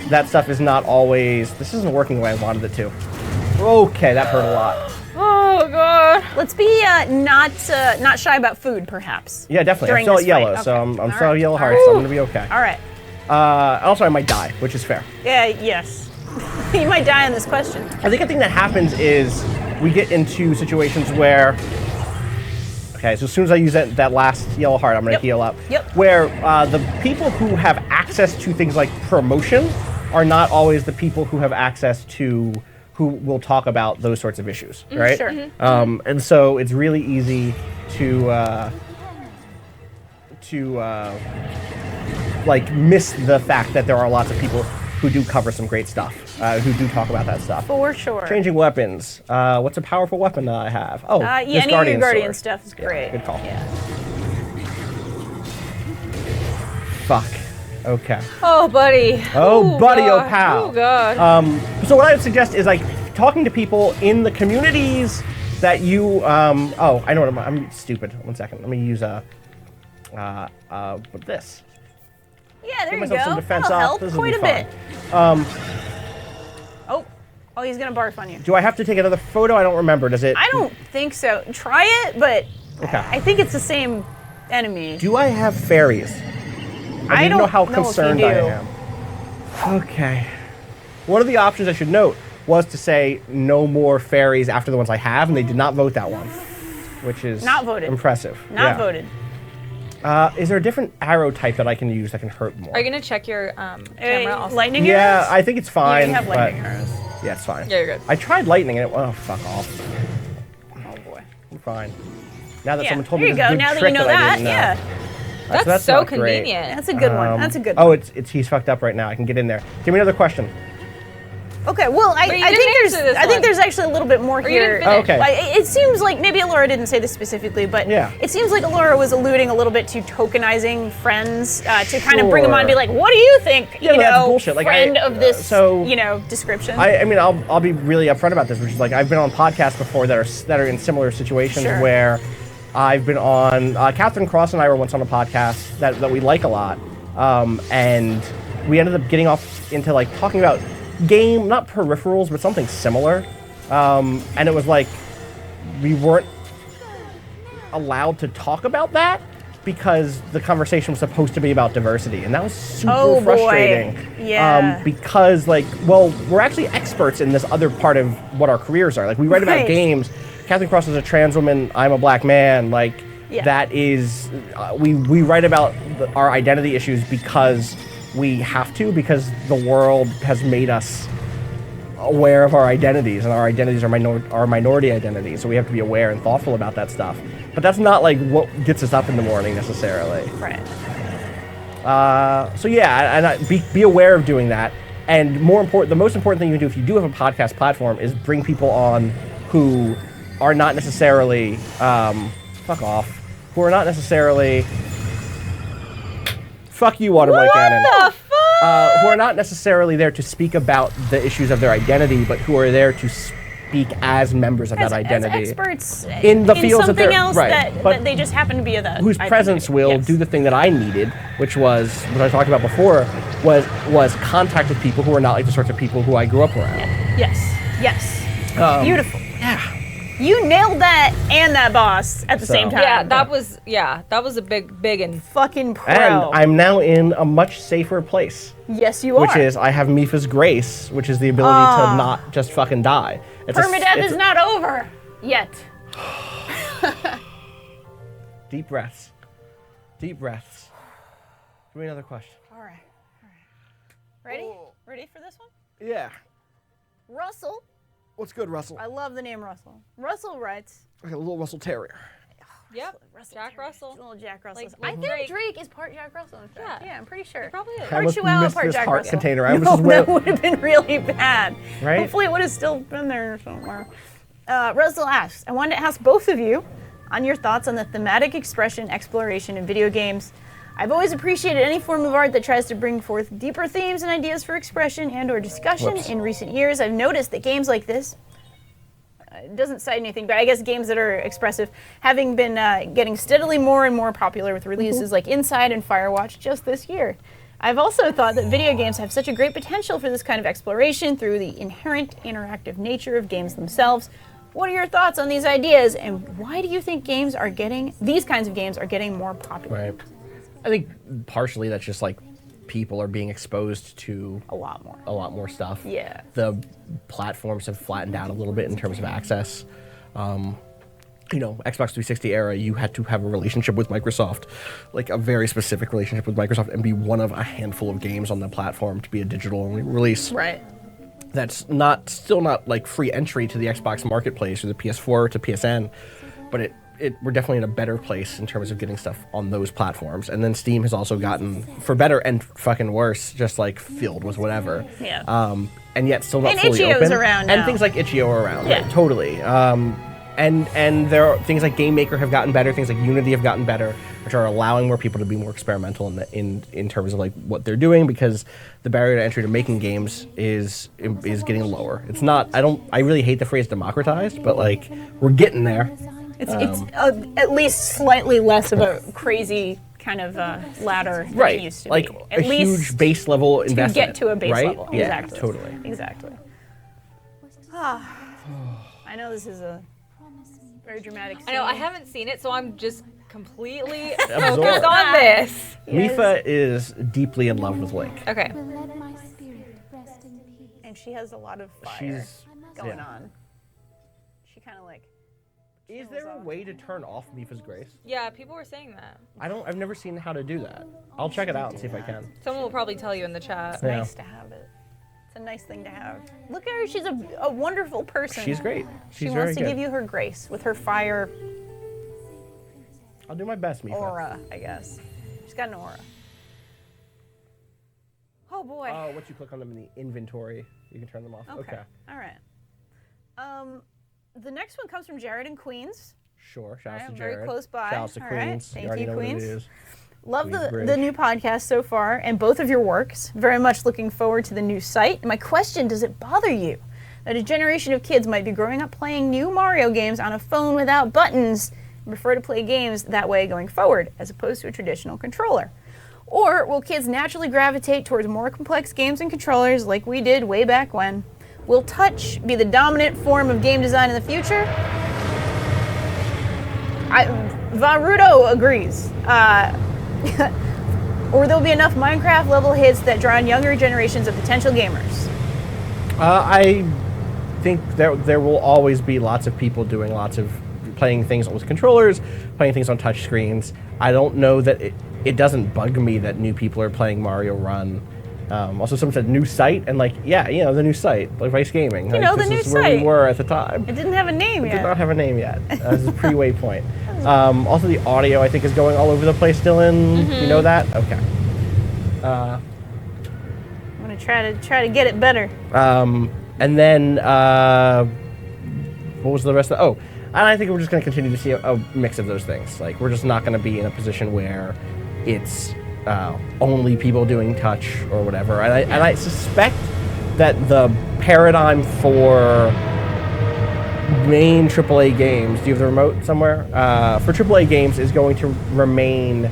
that stuff is not always. This isn't working the way I wanted it to. Okay, that hurt a lot. Oh god. Let's be not shy about food, perhaps. Yeah, definitely. During I'm still this at yellow, fight. so Okay. I'm All still right. at yellow All heart, right. so I'm gonna be okay. All right. Also, I might die, which is fair. Yeah. Yes. You might die on this question. I think a thing that happens is we get into situations where. Okay, so as soon as I use that last yellow heart, I'm gonna heal up. Yep. Where the people who have access to things like promotion are not always the people who have access to who will talk about those sorts of issues, right? Sure. And so it's really easy to like miss the fact that there are lots of people who do cover some great stuff, who do talk about that stuff. For sure. Changing weapons. What's a powerful weapon that I have? Oh, Yeah, this any of your Guardian sword. stuff is Yeah, great. good call. Yeah. Fuck. Okay. Oh, buddy. Oh, Ooh, buddy, oh, God. pal. Oh, God. So what I would suggest is like talking to people in the communities that you. Oh, I know what I'm stupid. 1 second. Let me use this. Yeah, there Give you myself go. some defense That'll up. help This will quite be a fun. bit. Oh, he's gonna barf on you. Do I have to take another photo? I don't remember. Does it? I don't think so. Try it, but Okay. I think it's the same enemy. Do I have fairies? I don't know how concerned I am. Okay. One of the options I should note was to say no more fairies after the ones I have, and they did not vote that one, which is Not voted. impressive. Not Yeah. voted. Is there a different arrow type that I can use that can hurt more? Are you gonna check your camera also? Lightning Yeah, arrows? I think it's fine. You have but- lightning arrows. Yeah, it's fine. Yeah, you're good. I tried lightning and it. Oh, fuck off. Oh boy. I'm fine. Now that Yeah, someone told there me you this go. good Now that trick you know I that, didn't know. yeah. That's so not great. convenient. That's a good one. That's a good Oh, one. it's he's fucked up right now. I can get in there. Give me another question. Okay, well, I you think didn't there's answer this I think one. there's actually a little bit more you here. didn't finish. Okay. It seems like maybe Alora didn't say this specifically, but Yeah. it seems like Alora was alluding a little bit to tokenizing friends to kind of bring them on and be Sure. like, what do you think? Yeah, you but that's know, bullshit. Like, friend of this, so- description. I mean, I'll be really upfront about this, which is like I've been on podcasts before that are in similar situations Sure. where I've been on. Catherine Cross and I were once on a podcast that we like a lot, and we ended up getting off into like talking about not peripherals, but something similar, and it was like we weren't allowed to talk about that because the conversation was supposed to be about diversity, and that was super Oh, boy. frustrating. Yeah. Because we're actually experts in this other part of what our careers are. Like we write about Right. games. Catherine Cross is a trans woman. I'm a black man. Like Yeah. that is we write about our identity issues because we have to, because the world has made us aware of our identities, and our identities are minority identities, so we have to be aware and thoughtful about that stuff. But that's not like what gets us up in the morning necessarily. right. So yeah, and be aware of doing that. And the most important thing you can do if you do have a podcast platform is bring people on who are not necessarily fuck off, who are not necessarily fuck you, Waterboy Cannon. What the fuck? Who are not necessarily there to speak about the issues of their identity, but who are there to speak as members of that identity. As experts In the fields that something they're- else right, that but they just happen to be of that. whose identity. presence will Yes. do the thing that I needed, which was what I talked about before, was contact with people who are not like the sorts of people who I grew up around. Yes. Yes. Beautiful. Yeah. You nailed that and that boss at the So- same time. Yeah, that was a big and fucking pro. And I'm now in a much safer place, yes, you are. which is I have Mipha's grace, which is the ability to not just fucking die. PERMADEAth is not over yet. Deep breaths. Deep breaths. Give me another question. All right. Ready? Ready for this one? Yeah. Russell. What's good, Russell? I love the name Russell. Russell writes. Like a little Russell Terrier. yep, Russell Jack Terrier. Russell. Little Jack Russell. Like I think Drake. Drake is part Jack Russell. In fact. Yeah. Yeah, I'm pretty sure. Probably is. I Part must Chihuahua, miss part this Jack heart Russell. container. I was No, just that waiting. would have been really bad. Right? Hopefully, it would have still been there somewhere. Russell asks, I wanted to ask both of you on your thoughts on the thematic expression exploration in video games. I've always appreciated any form of art that tries to bring forth deeper themes and ideas for expression and/or discussion. Whoops. In recent years, I've noticed that games like this. It doesn't cite anything, but I guess games that are expressive, having been getting steadily more and more popular with releases like Inside and Firewatch just this year. I've also thought that video games have such a great potential for this kind of exploration through the inherent interactive nature of games themselves. What are your thoughts on these ideas, and why do you think these kinds of games are getting more popular? Right. I think partially that's just like people are being exposed to A lot more. a lot more stuff. Yeah. The platforms have flattened out a little bit in terms of access. Xbox 360 era, you had to have a relationship with Microsoft, like a very specific relationship with Microsoft, and be one of a handful of games on the platform to be a digital only release. Right. That's still not like free entry to the Xbox marketplace or the PS4 to PSN, but we're definitely in a better place in terms of getting stuff on those platforms. And then Steam has also gotten, for better and fucking worse, just like filled with whatever. Yeah. And yet still not And fully itch.io's open. around and now. things like itch.io are around. Yeah. Right, totally. And there are things like Game Maker have gotten better. Things like Unity have gotten better, which are allowing more people to be more experimental in terms of like what they're doing, because the barrier to entry to making games is getting lower. It's not. I really hate the phrase democratized, but like we're getting there. It's at least slightly less of a crazy kind of ladder than Right. it used to Like be. a huge base level to investment. get to a base right? level. Yeah, Exactly. totally. Exactly. I know this is a very dramatic scene. I know I haven't seen it, so I'm just completely Absorbed. focused on this. Mipha is deeply in love with Link. Okay. Let my spirit rest in peace. And she has a lot of fire She's going yeah. on. She kind of like Is there a way to turn off Mipha's Grace? Yeah, people were saying that. I've never seen how to do that. I'll check it out and see if I can. Someone will probably tell you in the chat. Yeah. Nice to have it. It's a nice thing to have. Look at her. She's a wonderful person. She's great. She She's very wants to good. give you her grace with her fire I'll do my best, Mipha. aura, I guess. She's got an aura. Oh boy. Once you click on them in the inventory, you can turn them off. Okay. All right. The next one comes from Jared in Queens. Sure. Shout out Alright, to I'm Jared. very close by. Shout out to All right. Queens. Thank you already you, know what it Queens. is. Love Queens the Bridge. new podcast so far and both of your works. Very much looking forward to the new site. My question, does it bother you that a generation of kids might be growing up playing new Mario games on a phone without buttons and prefer to play games that way going forward as opposed to a traditional controller? Or will kids naturally gravitate towards more complex games and controllers like we did way back when? Will touch be the dominant form of game design in the future? Varudo agrees. Or there'll be enough Minecraft level hits that draw in younger generations of potential gamers. I think there will always be lots of people doing lots of playing things with controllers, playing things on touch screens. I don't know that it doesn't bug me that new people are playing Mario Run. Also, someone said new site, and like, yeah, the new site, like Vice Gaming. You know, this the new is where site. we were at the time. It didn't have a name It did yet. not have a name yet. This is pre-Waypoint. Also, the audio, I think, is going all over the place, Dylan. You know that? Okay. I'm gonna try to get it better. And then, what was the rest of the... Oh, and I think we're just going to continue to see a mix of those things. Like, we're just not going to be in a position where it's only people doing touch or whatever. And I suspect that the paradigm for main AAA games, do you have the remote somewhere? For AAA games is going to remain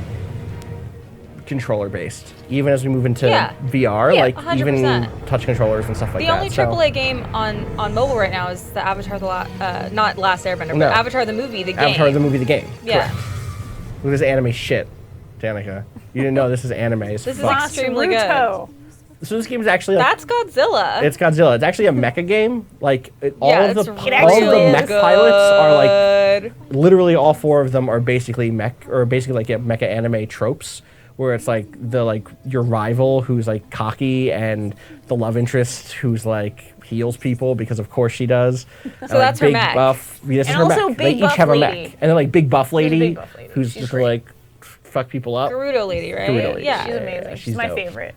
controller based, even as we move into VR, Yeah, like 100%. even touch controllers and stuff like The that. only So- AAA game on mobile right now is the Avatar not Last Airbender, No. but Avatar the movie, the game. Avatar the movie, the game. Yeah. Correct. Look at this anime shit, Danica. You didn't know this is anime as This is fuck. extremely good. Naruto. So this game is actually like, That's Godzilla. it's Godzilla. It's actually a mecha game. Like all yeah, of the it's all of actually the is mech pilots are like good. literally all four of them are basically mecha anime tropes, where it's like your rival who's like cocky and the love interest who's like heals people because of course she does. So that's her big mech. buff. This And is her also mech. big They buff each have a lady. mech, and then like big buff lady, big buff lady. who's She's just great. like fuck people up. Gerudo lady, right? Gerudo lady. Yeah. She's amazing. She's my dope. favorite.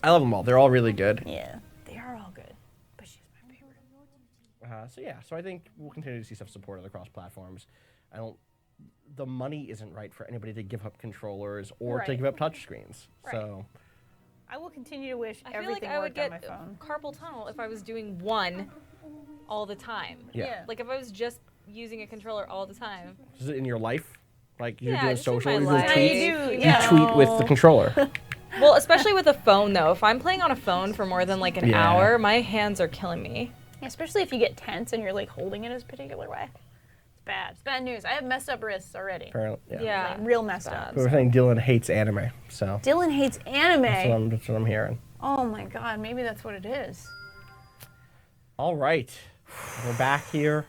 I love them all. They're all really good. Yeah, they are all good, but she's my favorite. So I think we'll continue to see stuff supported across platforms. The money isn't right for anybody to give up controllers or to Right. give up touch screens. Right. So I will continue to wish I feel like everything I would worked on get my phone. carpal tunnel if I was doing one all the time. yeah. Like if I was just using a controller all the time. Is it in your life? Like you're Yeah, doing just in social, my you're doing life. tweets. Yeah. You tweet with the controller. Well, especially with a phone though. If I'm playing on a phone for more than like an Yeah. hour, my hands are killing me. Especially if you get tense and you're like holding it a particular way. It's bad. It's bad news. I have messed up wrists already. Apparently, Yeah. Like, real messed bad. up. But we're saying Dylan hates anime, so Dylan hates anime. that's what I'm hearing. Oh my god, maybe that's what it is. All right, we're back here.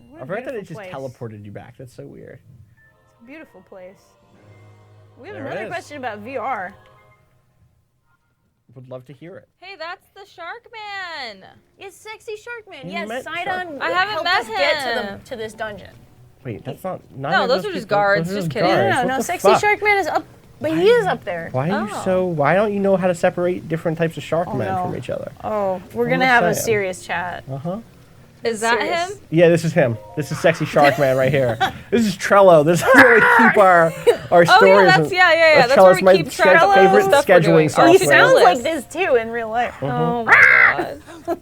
What I a forgot that it beautiful just place. teleported you back. That's so weird. It's a beautiful place. We have There it another is. question about VR. Would love to hear it. Hey, that's the Shark Man. It's Sexy Sharkman. You Yes, met Sidon I haven't helped met us get him. to this dungeon. Wait, that's not. No, those are just guards, just kidding. No, Sexy Sharkman is up, but he is up there. Why are you Oh. so? Why don't you know how to separate different types of shark men no. from each other? Oh, we're gonna just have a saying. serious chat. Is that Serious. him? Yeah, this is him. This is Sexy Shark Man right here. This is Trello. This is where we keep our Oh stories. yeah, that's That's That's where Trello's we my keep track of all the favorite stuff we're doing. scheduling Our He software. sounds list. like this too in real life. Oh my god.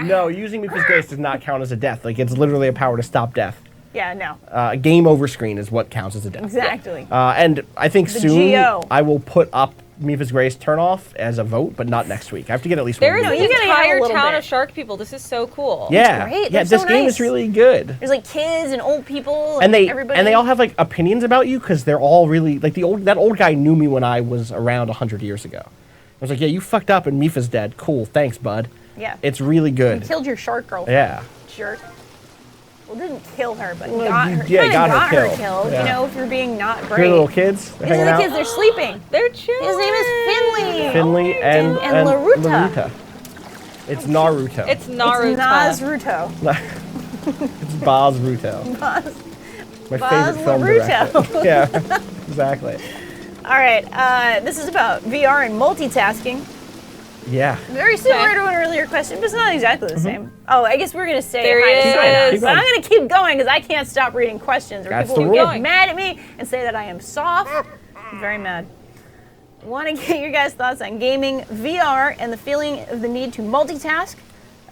No, using Mipha's Grace does not count as a death. Like, it's literally a power to stop death. Yeah, no, Game over screen is what counts as a death. exactly. And I think The soon GO. I will put up Mipha's Grace turn off as a vote, but not next week. I have to get at least There one. is No, an you gotta have a entire little town bit. of shark people. This is so cool. Yeah, great. yeah. They're This so game nice. is really good. There's like kids and old people. And they everybody. all have like opinions about you because they're all really like that old guy knew me when I was around 100 years ago. I was like, yeah, you fucked up and Mipha's dead. Cool, thanks, bud. Yeah. It's really good. killed your shark girlfriend. Yeah. jerk. Well, didn't kill her, but Well, got her. yeah, kinda got her got killed. killed. Yeah. You know, if you're being not Your brave. little kids, they're These hanging are the out. kids. They're sleeping. They're chilling. His name is Finley. Finley and Laruta. It's Naruto. It's Naruto. It's Nazruto. It's Boz Ruto. My Boz favorite film Naruto. director. Yeah, exactly. All right, this is about VR and multitasking. Yeah. Very similar to an earlier question, but it's not exactly the same. Oh, I guess we're gonna say There hi he to China. is. Keep But I'm going. gonna keep going because I can't stop reading questions, or That's people the will rule. get mad at me and say that I am soft. I'm very mad. Want to get your guys' thoughts on gaming, VR, and the feeling of the need to multitask?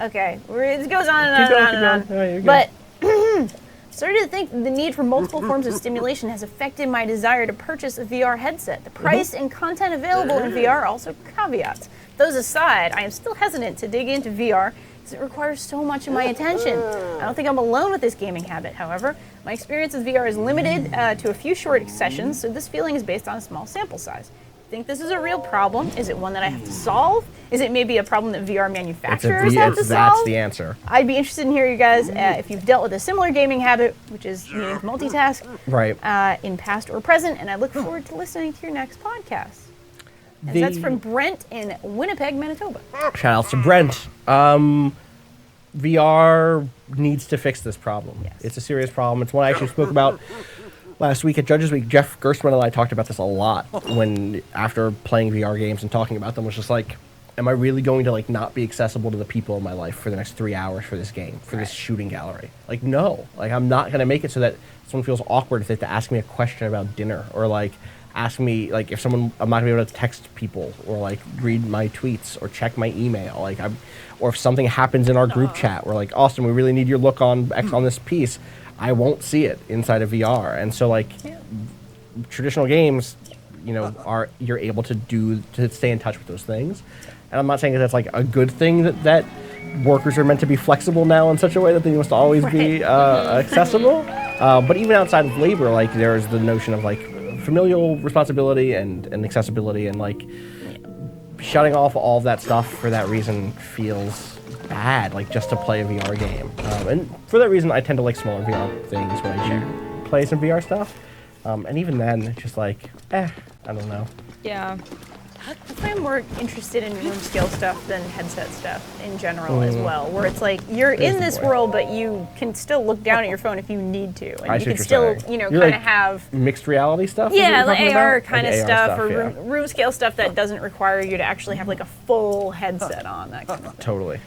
Okay, it goes on and on Keep and going, on keep and on. going. All right, you're good. But started to think the need for multiple forms of stimulation has affected my desire to purchase a VR headset. The price and content available in VR are also caveats. Those aside, I am still hesitant to dig into VR because it requires so much of my attention. I don't think I'm alone with this gaming habit, however. My experience with VR is limited to a few short sessions, so this feeling is based on a small sample size. Think this is a real problem? Is it one that I have to solve? Is it maybe a problem that VR manufacturers have to solve? That's the answer. I'd be interested in hearing you guys if you've dealt with a similar gaming habit, which is needing to multitask, Right. in past or present, and I look forward to listening to your next podcast. And that's from Brent in Winnipeg, Manitoba. Shout out to Brent. VR needs to fix this problem. Yes. It's a serious problem. It's one I actually spoke about last week at Judges Week. Jeff Gerstmann and I talked about this a lot when, after playing VR games and talking about them, was just like, am I really going to like not be accessible to the people in my life for the next 3 hours for this game, for this shooting gallery? Like, no. Like, I'm not going to make it so that someone feels awkward if they have to ask me a question about dinner, or like ask me, like, if someone, I'm not going to be able to text people or like read my tweets or check my email. Like, or if something happens in our group chat, we're like, Austin, we really need your look on X on this piece. I won't see it inside of VR. And so, like, traditional games, you know, you're able to stay in touch with those things. And I'm not saying that that's like a good thing that workers are meant to be flexible now in such a way that they must always be accessible. But even outside of labor, like, there's the notion of like familial responsibility and accessibility, and like shutting off all of that stuff for that reason feels bad, like just to play a VR game. And for that reason, I tend to like smaller VR things when I do play some VR stuff. And even then, it's just like, I don't know. Yeah. I'm more interested in room scale stuff than headset stuff in general as well, where it's like you're in this world, but you can still look down at your phone if you need to, and I you see can what you're still, saying. you know, You're kind of like have mixed reality stuff? is what yeah, you're the talking AR about? kind Like of AR stuff, or yeah. room scale stuff that doesn't require you to actually have like a full headset on. That kind of thing. Totally.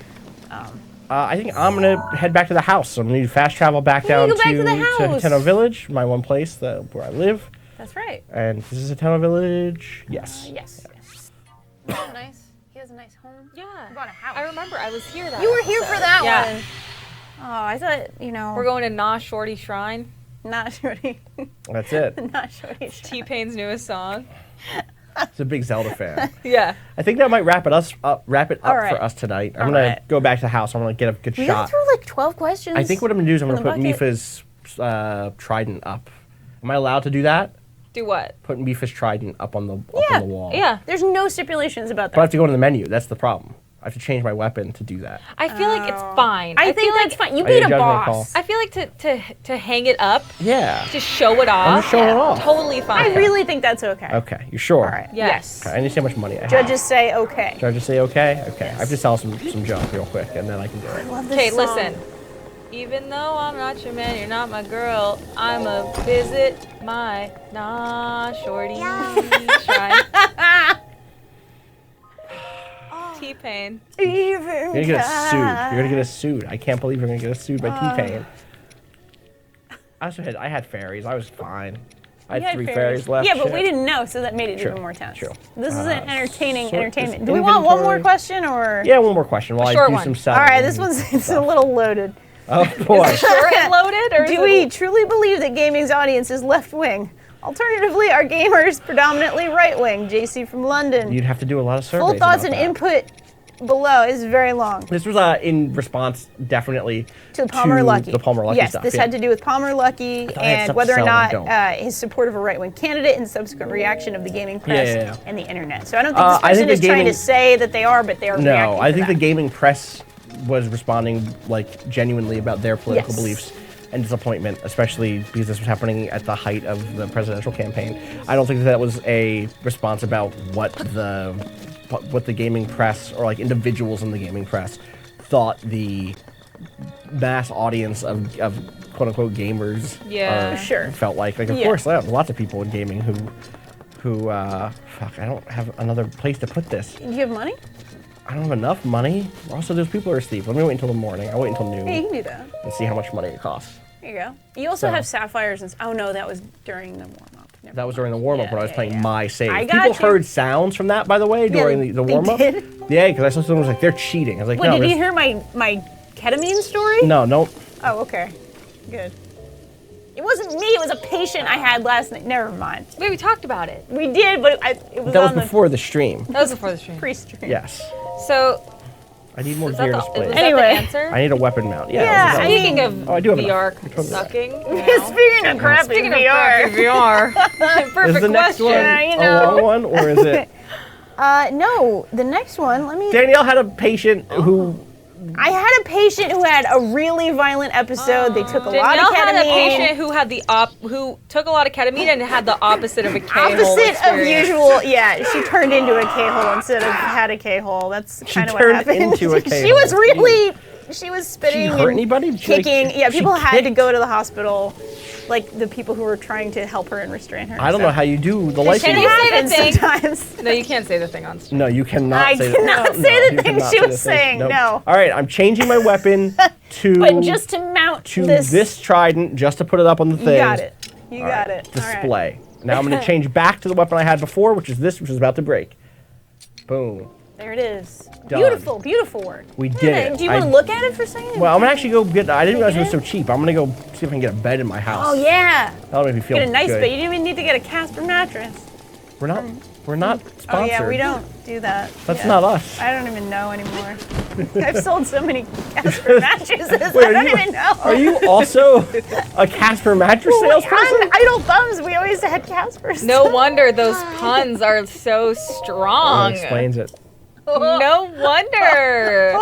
I think I'm gonna head back to the house. I'm gonna need fast travel back down go back to the to house. Hateno Village, my one place where I live. That's right. And this is Hateno Village. Yes. Yes. Isn't that nice? He has a nice home. Yeah. He bought a house. I remember I was here that You were here for episode. that Yeah. one. Oh, I thought, you know. We're going to Nah Shorty Shrine. Not shorty. That's it. Not shorty. T-Pain's newest song. It's a big Zelda fan. Yeah. I think that might wrap it up All right. for us tonight. I'm All gonna right. go back to the house. I'm gonna get a good We got shot. through like 12 questions. I think what I'm gonna do is I'm from gonna the put bucket. Mipha's trident up. Am I allowed to do that? Do what? Put Mipha's trident up on the Yeah. wall. Yeah. There's no stipulations about But I have that. to go to the menu. That's the problem. I have to change my weapon to do that. I feel like it's fine. I think feel that's like, fine. You I need beat a a judgment boss. I feel like to hang it up, Yeah. to show it off. just showing it off. Totally fine. I really think that's okay. Okay. You sure? All right. Yes. Okay, I need to see how much money I have. Judges say okay. Judges say okay? Okay. I have to sell some junk real quick, and then I can do it. Love this Okay, song. listen. Even though I'm not your man, you're not my girl, I'ma visit my Nah Shorty Shrine. T-Pain. Even You're gonna get us sued. You're gonna get us sued. I can't believe you're gonna get us sued by T-Pain. I had fairies. I was fine. I You had had 3 fairies left. Yeah, but Shit. we didn't know, so that made it True, even more tense. true. This is an entertaining sort entertainment. this Do we want one more inventory- question or? Yeah, one more question while I short do one. some All selling. right, this and one's it's a stuff. little loaded. Oh boy. Short and loaded, or is Do it- we truly believe that gaming's audience is left wing? Alternatively, are gamers predominantly right wing? JC from London. You'd have to do a lot of surveys. Full thoughts about and that. input below is very long. This was in response, definitely To the Palmer Lucky. The Palmer Lucky yes, stuff. this yeah. had to do with Palmer Lucky I had and stuff to whether or sell and not don't. his support of a right-wing candidate and subsequent reaction of the gaming press yeah. and the internet. So I don't think this I person think the is trying to gaming- say that they are, but they are No, reacting I to think that. the gaming press was responding like genuinely about their political Yes. beliefs and disappointment, especially because this was happening at the height of the presidential campaign. I don't think that was a response about what the gaming press or like individuals in the gaming press thought the mass audience of quote unquote gamers Yeah. Sure. felt like. Like of Yeah. course, there are lots of people in gaming who fuck, I don't have another place to put this. Do you have money? I don't have enough money. Also, those people are asleep. Let me wait until the morning. I'll wait until noon Yeah, you can do that. and see how much money it costs. There you go. You also So- have sapphires and oh no, that was during the warm up. That was during the warm-up Yeah, when I was yeah, playing yeah. my save. I People got you. heard sounds from that, by the way, during the they warm-up. did? Yeah, because I saw someone was like, they're cheating. I was like, Wait, no, did you there's- hear my ketamine story? no, no. Oh, okay. Good. It wasn't me, it was a patient I had last night. Never mind. Wait, we talked about it. We did, but it was That was on before the stream. That was before the stream. the pre-stream. Yes. So, I need more is that gear the, displays. was Anyway. that the answer? I need a weapon mount. Yeah. Yeah, that was- I mean- Speaking of Oh, I do have VR enough. You're totally right. sucking, Speaking of crappy Speaking of VR. crappy VR, Is perfect the next question. one Yeah, you a know. long one, or is it? No, the next one, let me. Danielle had a patient who I had a patient who had a really violent episode. They took a lot Danielle of ketamine. had a patient who had who took a lot of ketamine and had the opposite of a K-hole Opposite of experience. usual, yeah. She turned into a K-hole instead of had a K-hole. That's kind of what turned happened. into a She K-hole. was really, she was spitting Did she hurt and anybody? Did she, like, kicking. Yeah, she people had to kicked? go to the hospital, like the people who were trying to help her and restrain her. I don't know how you do the life. Can It you say the happens thing? sometimes. No, you can't say the thing on stream. No, you cannot I say cannot that. say the you thing cannot she say was the thing. saying, Nope. no. All right, I'm changing my weapon to But just to mount to this, this trident, just to put it up on the you thing. got it. You got it. All right. Display. Now I'm going to change back to the weapon I had before, which is this, which is about to break. Boom. There it is. Done. Beautiful, beautiful work. We Look did at it. Do you want to look at it for a second? Well, I'm gonna actually go get. I didn't realize it was it so in? cheap. I'm gonna go see if I can get a bed in my house. Oh yeah. That'll make me feel Get a nice good. bed. You didn't even need to get a Casper mattress. We're not sponsored. Oh yeah, we don't do that. That's Yeah. not us. I don't even know anymore. I've sold so many Casper mattresses. Wait, I don't even know. Are you also a Casper mattress salesperson? On Idle Thumbs, we always had Caspers. No wonder those puns are so strong. That explains it. No wonder.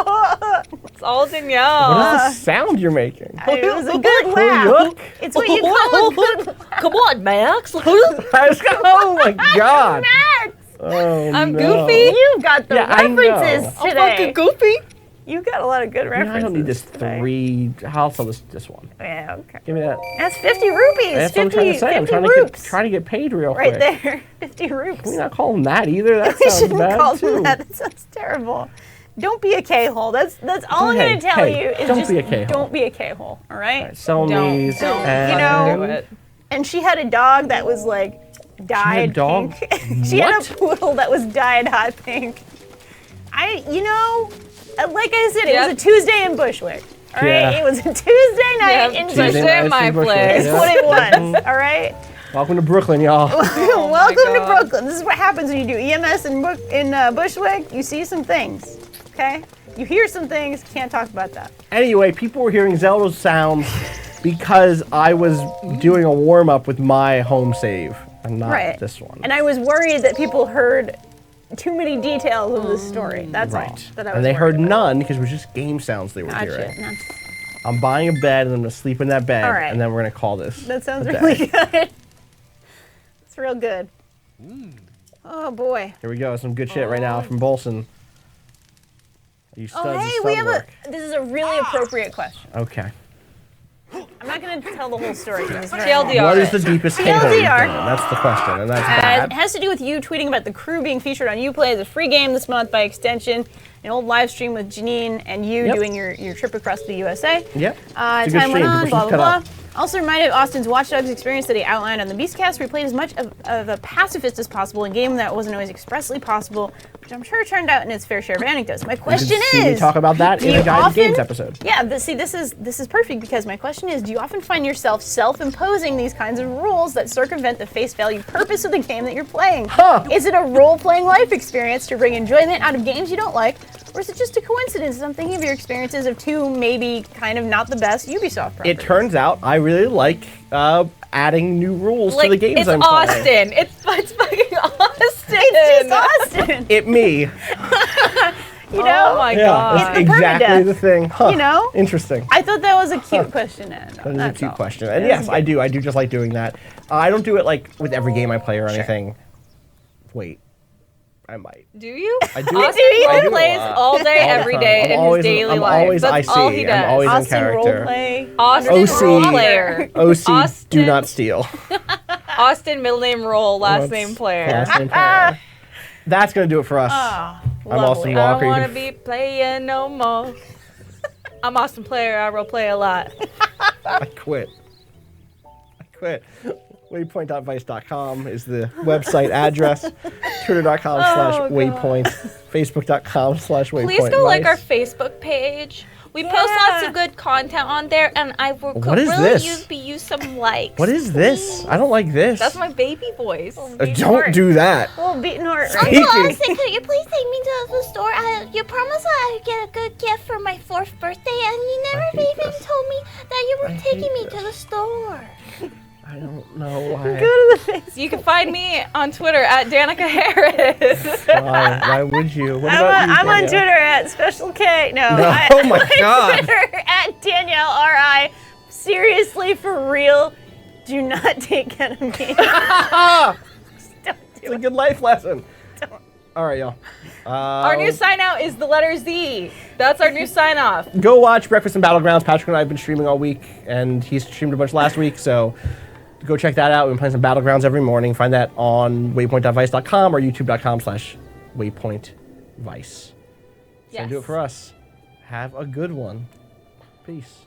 It's all Danielle. What is the sound you're making? It was a good laugh. Look. It's what you call a good Come on, Max. Oh my god. Max. Oh, I'm no. goofy. You've got the Yeah, I know. references I'm today. fucking goofy. You've got a lot of good Yeah, references. I don't need this today. 3. I'll sell this one. Yeah, okay. Give me that. That's 50 rupees. That's 50, what I'm trying to say. I'm 50 trying to rupes. try to get paid real Right quick. there. 50 rupes. Can we not call them that either? That We sounds shouldn't bad call too. them that. That sounds terrible. Don't be a K-hole. That's all I'm Hey, going to tell hey, you is don't just be a K-hole. don't be a K-hole, all right? Alright, sell Don't- these. don't. and- You know, Do it. And she had a dog that was like dyed dog? pink. She had What? a poodle that was dyed hot pink. Like I said, it Yep. was a Tuesday in Bushwick. All right, Yeah. it was a Tuesday night Yeah, in Tuesday Bushwick. night in my nights in Bushwick, place. That's yeah. what it was. All right. Welcome to Brooklyn, y'all. Welcome to God. Brooklyn. This is what happens when you do EMS in Bushwick. You see some things. Okay. You hear some things. Can't talk about that. Anyway, people were hearing Zelda's sounds because I was doing a warm up with my home save and not Right. this one. And I was worried that people heard too many details of the story. That's all. right. That I was And they heard worried about. none because it was just game sounds they were Gotcha. hearing. That's- I'm buying a bed and I'm gonna sleep in that bed, All right. and then we're gonna call this. That sounds a day. really good. It's real good. Oh boy. Here we go. Some good shit right now from Bolson. Are you studs Oh and hey, stud we have work? this is a really appropriate question. Okay. I'm not going to tell the whole story because it's very long. TLDR. What is the deepest K-hole you've TLDR. been in? That's the question, and that's It bad. has to do with you tweeting about the crew being featured on Uplay as a free game this month by extension. An old live stream with Janine and you Yep. doing your trip across the USA. Yep. It's a good Time stream. went on, People blah, should blah, cut blah. up. Also reminded of Austin's Watch Dogs experience that he outlined on the Beastcast, where he played as much of a pacifist as possible in a game that wasn't always expressly possible, which I'm sure turned out in its fair share of anecdotes. My question see me is, talk about that do in you a Guide to often- Games episode. Yeah, this is perfect because my question is, do you often find yourself self-imposing these kinds of rules that circumvent the face value purpose of the game that you're playing? Huh. Is it a role-playing life experience to bring enjoyment out of games you don't like, or is it just a coincidence? I'm thinking of your experiences of two maybe kind of not the best Ubisoft properties. It turns out I really like adding new rules to the games it's I'm playing. Austin. It's fucking Austin. It's just Austin. It me. You know? Oh my Yeah, god. that's It's the exactly permadeath, the thing. Huh. you know? Interesting. I thought that was a cute question, Ed. That is a That's cute all. question. And yes, I do just like doing that. I don't do it like with every game I play or anything. Wait, I might. Do you? I do. Austin I do a plays lot. all day, All the every time. day I'm in always- his daily I'm life. always That's IC. all he does. I'm always in Austin character. roleplay. Austin OC. role player. OC, Austin, do not steal. Austin middle name role, last name player. Last name player. That's gonna do it for us. Oh, I'm Austin lovely. I Walker. don't You want to can be playing no more. I'm Austin player. I role play a lot. I quit. Waypoint.vice.com is the website address. Twitter.com/waypoint. Facebook.com/waypoint. Please go like our Vice. Facebook page. We post lots of good content on there, and I could What is really this? use some likes. What is this? I don't like this. That's my baby voice. Don't do that. Little beating heart rate. Speaking- Uncle Austin, could you please take me to the store? You promised that I'd get a good gift for my 4th birthday, and you never hate even this. told me that you were I taking hate me this. to the store. I don't know why. Go to the face. You can find me on Twitter at Danica Harris. Why would you? What about you, I'm on Danielle? Twitter at Special K. No. No, oh my God. Twitter at Danielle RI. Seriously, for real, do not take ketamine. Don't It's do a it. good life lesson. All right, y'all. Our new sign out is the letter Z. That's our new sign off. Go watch Breakfast and Battlegrounds. Patrick and I have been streaming all week, and he streamed a bunch last week, so go check that out. We've been playing some Battlegrounds every morning. Find that on waypoint.vice.com or youtube.com/waypointvice. That's Yes. gonna do it for us. Have a good one. Peace.